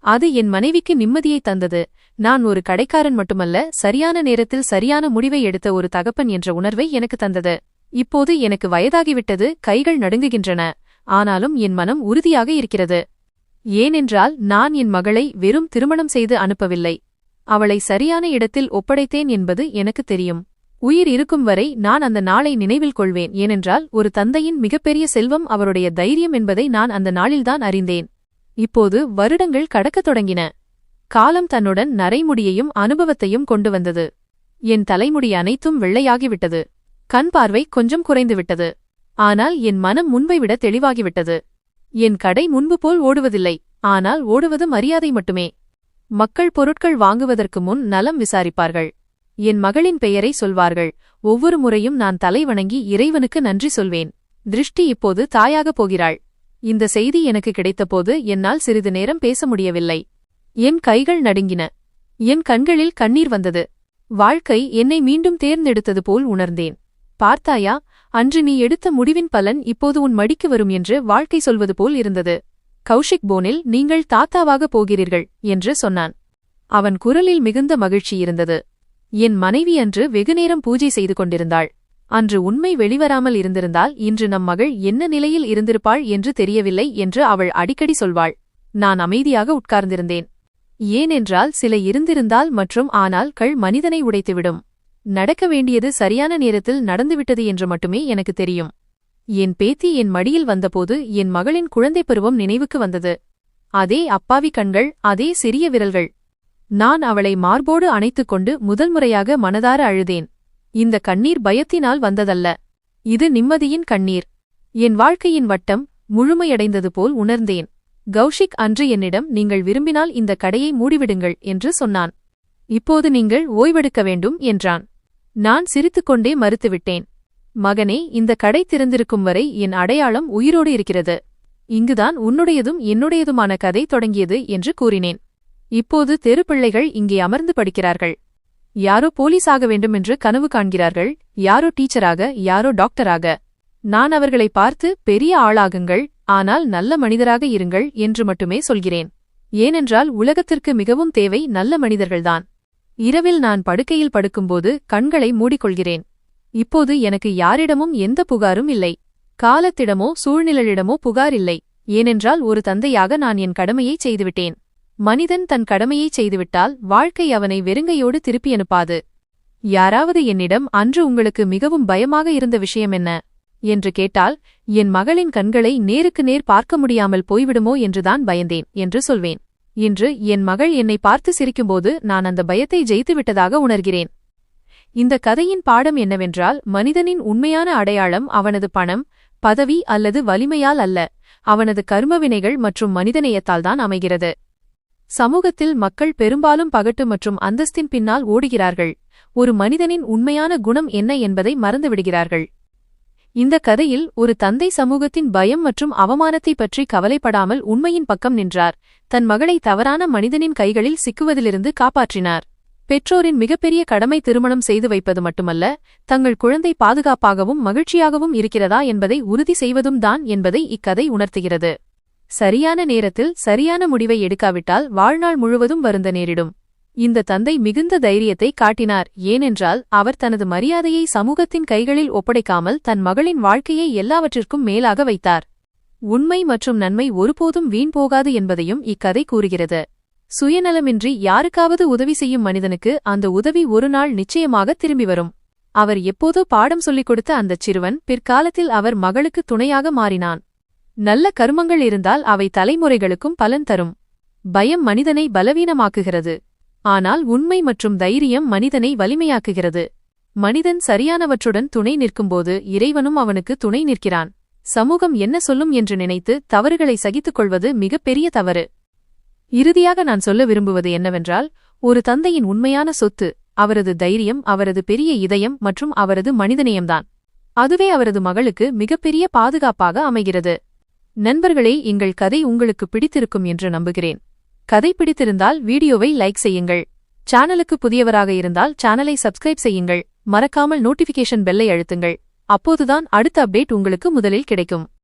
[SPEAKER 1] அது என் மனைவிக்கு நிம்மதியை தந்தது. நான் ஒரு கடைக்காரன் மட்டுமல்ல, சரியான நேரத்தில் சரியான முடிவை எடுத்த ஒரு தகப்பன் என்ற உணர்வை எனக்கு தந்தது. இப்போது எனக்கு வயதாகிவிட்டது, கைகள் நடுங்குகின்றன. ஆனாலும் என் மனம் உறுதியாக இருக்கிறது. ஏனென்றால் நான் என் மகளை வெறும் திருமணம் செய்து அனுப்பவில்லை. அவளை சரியான இடத்தில் ஒப்படைத்தேன் என்பது எனக்கு தெரியும். உயிர் இருக்கும் வரை நான் அந்த நாளை நினைவில் கொள்வேன். ஏனென்றால் ஒரு தந்தையின் மிகப்பெரிய செல்வம் அவருடைய தைரியம் என்பதை நான் அந்த நாளில்தான் அறிந்தேன். இப்போது வருடங்கள் கடக்கத் தொடங்கின. காலம் தன்னுடன் நரைமுடியையும் அனுபவத்தையும் கொண்டு வந்தது. என் தலைமுடி அனைத்தும் வெள்ளையாகிவிட்டது. கண் பார்வை கொஞ்சம் குறைந்துவிட்டது. ஆனால் என் மனம் முன்பை விட தெளிவாகிவிட்டது. என் கடை முன்பு போல் ஓடுவதில்லை, ஆனால் ஓடுவது மரியாதை மட்டுமே. மக்கள் பொருட்கள் வாங்குவதற்கு முன் நலம் விசாரிப்பார்கள். என் மகளின் பெயரை சொல்வார்கள். ஒவ்வொரு முறையும் நான் தலை வணங்கி இறைவனுக்கு நன்றி சொல்வேன். திருஷ்டி இப்போது தாயாகப் போகிறாள். இந்த செய்தி எனக்கு கிடைத்தபோது என்னால் சிறிது நேரம் பேச முடியவில்லை. என் கைகள் நடுங்கின. என் கண்களில் கண்ணீர் வந்தது. வாழ்க்கை என்னை மீண்டும் தேர்ந்தெடுத்தது போல் உணர்ந்தேன். பார்த்தாயா, அன்று நீ எடுத்த முடிவின் பலன் இப்போது உன் மடிக்கு வரும் என்று வாழ்க்கை சொல்வது போல் இருந்தது. கௌஷிக் போனில், நீங்கள் தாத்தாவாக போகிறீர்கள் என்று சொன்னான். அவன் குரலில் மிகுந்த மகிழ்ச்சி இருந்தது. என் மனைவி அன்று வெகுநேரம் பூஜை செய்து கொண்டிருந்தாள். அன்று உண்மை வெளிவராமல் இருந்திருந்தால் இன்று நம் மகள் என்ன நிலையில் இருந்திருப்பாள் என்று தெரியவில்லை என்று அவள் அடிக்கடி சொல்வாள். நான் அமைதியாக உட்கார்ந்திருந்தேன். ஏனென்றால் சில இருந்திருந்தால் மற்றும் ஆனால் கள் மனிதனை உடைத்துவிடும். நடக்க வேண்டியது சரியான நேரத்தில் நடந்துவிட்டது என்று மட்டுமே எனக்கு தெரியும். என் பேத்தி என் மடியில் வந்தபோது என் மகளின் குழந்தைப் பருவம் நினைவுக்கு வந்தது. அதே அப்பாவி கண்கள், அதே சிறிய விரல்கள். நான் அவளை மார்போடு அணைத்துக் கொண்டு முதல் முறையாக மனதார அழுதேன். இந்த கண்ணீர் பயத்தினால் வந்ததல்ல. இது நிம்மதியின் கண்ணீர். என் வாழ்க்கையின் வட்டம் முழுமையடைந்தது போல் உணர்ந்தேன். கௌஷிக் அன்று என்னிடம், நீங்கள் விரும்பினால் இந்த கடையை மூடிவிடுங்கள் என்று சொன்னான். இப்போது நீங்கள் ஓய்வெடுக்க வேண்டும் என்றான். நான் சிரித்துக்கொண்டே மறுத்துவிட்டேன். மகனே, இந்த கடை திறந்திருக்கும் வரை என் அடையாளம் உயிரோடு இருக்கிறது. இங்குதான் உன்னுடையதும் என்னுடையதுமான கதை தொடங்கியது என்று கூறினேன். இப்போது தெருப்பிள்ளைகள் இங்கே அமர்ந்து படிக்கிறார்கள். யாரோ போலீஸாக வேண்டுமென்று கனவு காண்கிறார்கள், யாரோ டீச்சராக, யாரோ டாக்டராக. நான் அவர்களை பார்த்து பெரிய ஆளாகுங்கள், ஆனால் நல்ல மனிதராக இருங்கள் என்று மட்டுமே சொல்கிறேன். ஏனென்றால் உலகத்திற்கு மிகவும் தேவை நல்ல மனிதர்கள்தான். இரவில் நான் படுக்கையில் படுக்கும்போது கண்களை மூடிக்கொள்கிறேன். இப்போது எனக்கு யாரிடமும் எந்த புகாரும் இல்லை. காலத்திடமோ சூழ்நிலையிடமோ புகார் இல்லை. ஏனென்றால் ஒரு தந்தையாக நான் என் கடமையைச் செய்துவிட்டேன். மனிதன் தன் கடமையைச் செய்துவிட்டால் வாழ்க்கை அவனை வெறுங்கையோடு திருப்பி அனுப்பாது. யாராவது என்னிடம் அன்று உங்களுக்கு மிகவும் பயமாக இருந்த விஷயம் என்ன என்று கேட்டால், என் மகளின் கண்களை நேருக்கு நேர் பார்க்க முடியாமல் போய்விடுமோ என்றுதான் பயந்தேன் என்று சொல்வேன். இன்று என் மகள் என்னை பார்த்து சிரிக்கும்போது நான் அந்த பயத்தை ஜெயித்துவிட்டதாக உணர்கிறேன். இந்த கதையின் பாடம் என்னவென்றால், மனிதனின் உண்மையான அடையாளம் அவனது பணம், பதவி அல்லது வலிமையால் அல்ல, அவனது கர்மவினைகள் மற்றும் மனிதநேயத்தால்தான் அமைகிறது. சமூகத்தில் மக்கள் பெரும்பாலும் பகட்டு மற்றும் அந்தஸ்தின் பின்னால் ஓடுகிறார்கள். ஒரு மனிதனின் உண்மையான குணம் என்ன என்பதை மறந்துவிடுகிறார்கள். இந்த கதையில் ஒரு தந்தை சமூகத்தின் பயம் மற்றும் அவமானத்தை பற்றி கவலைப்படாமல் உண்மையின் பக்கம் நின்றார். தன் மகளை தவறான மனிதனின் கைகளில் சிக்குவதிலிருந்து காப்பாற்றினார். பெற்றோரின் மிகப்பெரிய கடமை திருமணம் செய்து வைப்பது மட்டுமல்ல, தங்கள் குழந்தை பாதுகாப்பாகவும் மகிழ்ச்சியாகவும் இருக்கிறதா என்பதை உறுதி செய்வதும் தான் என்பதை இக்கதை உணர்த்துகிறது. சரியான நேரத்தில் சரியான முடிவை எடுக்காவிட்டால் வாழ்நாள் முழுவதும் வருந்த நேரிடும். இந்த தந்தை மிகுந்த தைரியத்தை காட்டினார், ஏனென்றால் அவர் தனது மரியாதையை சமூகத்தின் கைகளில் ஒப்படைக்காமல் தன் மகளின் வாழ்க்கையை எல்லாவற்றிற்கும் மேலாக வைத்தார். உண்மை மற்றும் நன்மை ஒருபோதும் வீண் போகாது என்பதையும் இக்கதை கூறுகிறது. சுயநலமின்றி யாருக்காவது உதவி செய்யும் மனிதனுக்கு அந்த உதவி ஒரு நாள் நிச்சயமாக திரும்பி வரும். அவர் எப்போதோ பாடம் சொல்லிக் கொடுத்த அந்தச் சிறுவன் பிற்காலத்தில் அவர் மகளுக்கு துணையாக மாறினான். நல்ல கர்மங்கள் இருந்தால் அவை தலைமுறைகளுக்கும் பலன் தரும். பயம் மனிதனை பலவீனமாக்குகிறது, ஆனால் உண்மை மற்றும் தைரியம் மனிதனை வலிமையாக்குகிறது. மனிதன் சரியானவற்றுடன் துணை நிற்கும்போது இறைவனும் அவனுக்கு துணை நிற்கிறான். சமூகம் என்ன சொல்லும் என்று நினைத்து தவறுகளை சகித்துக் கொள்வது மிகப்பெரிய தவறு. இறுதியாக நான் சொல்ல விரும்புவது என்னவென்றால், ஒரு தந்தையின் உண்மையான சொத்து அவரது தைரியம், அவரது பெரிய இதயம் மற்றும் அவரது மனிதநேயம்தான். அதுவே அவரது மகளுக்கு மிகப்பெரிய பாதுகாப்பாக அமைகிறது. நண்பர்களே, எங்கள் கதை உங்களுக்கு பிடித்திருக்கும் என்று நம்புகிறேன். கதை பிடித்திருந்தால் வீடியோவை லைக் செய்யுங்கள். சேனலுக்கு புதியவராக இருந்தால் சேனலை சப்ஸ்கிரைப் செய்யுங்கள். மறக்காமல் நோட்டிஃபிகேஷன் பெல்லை அழுத்துங்கள். அப்போதுதான் அடுத்த அப்டேட் உங்களுக்கு முதலில் கிடைக்கும்.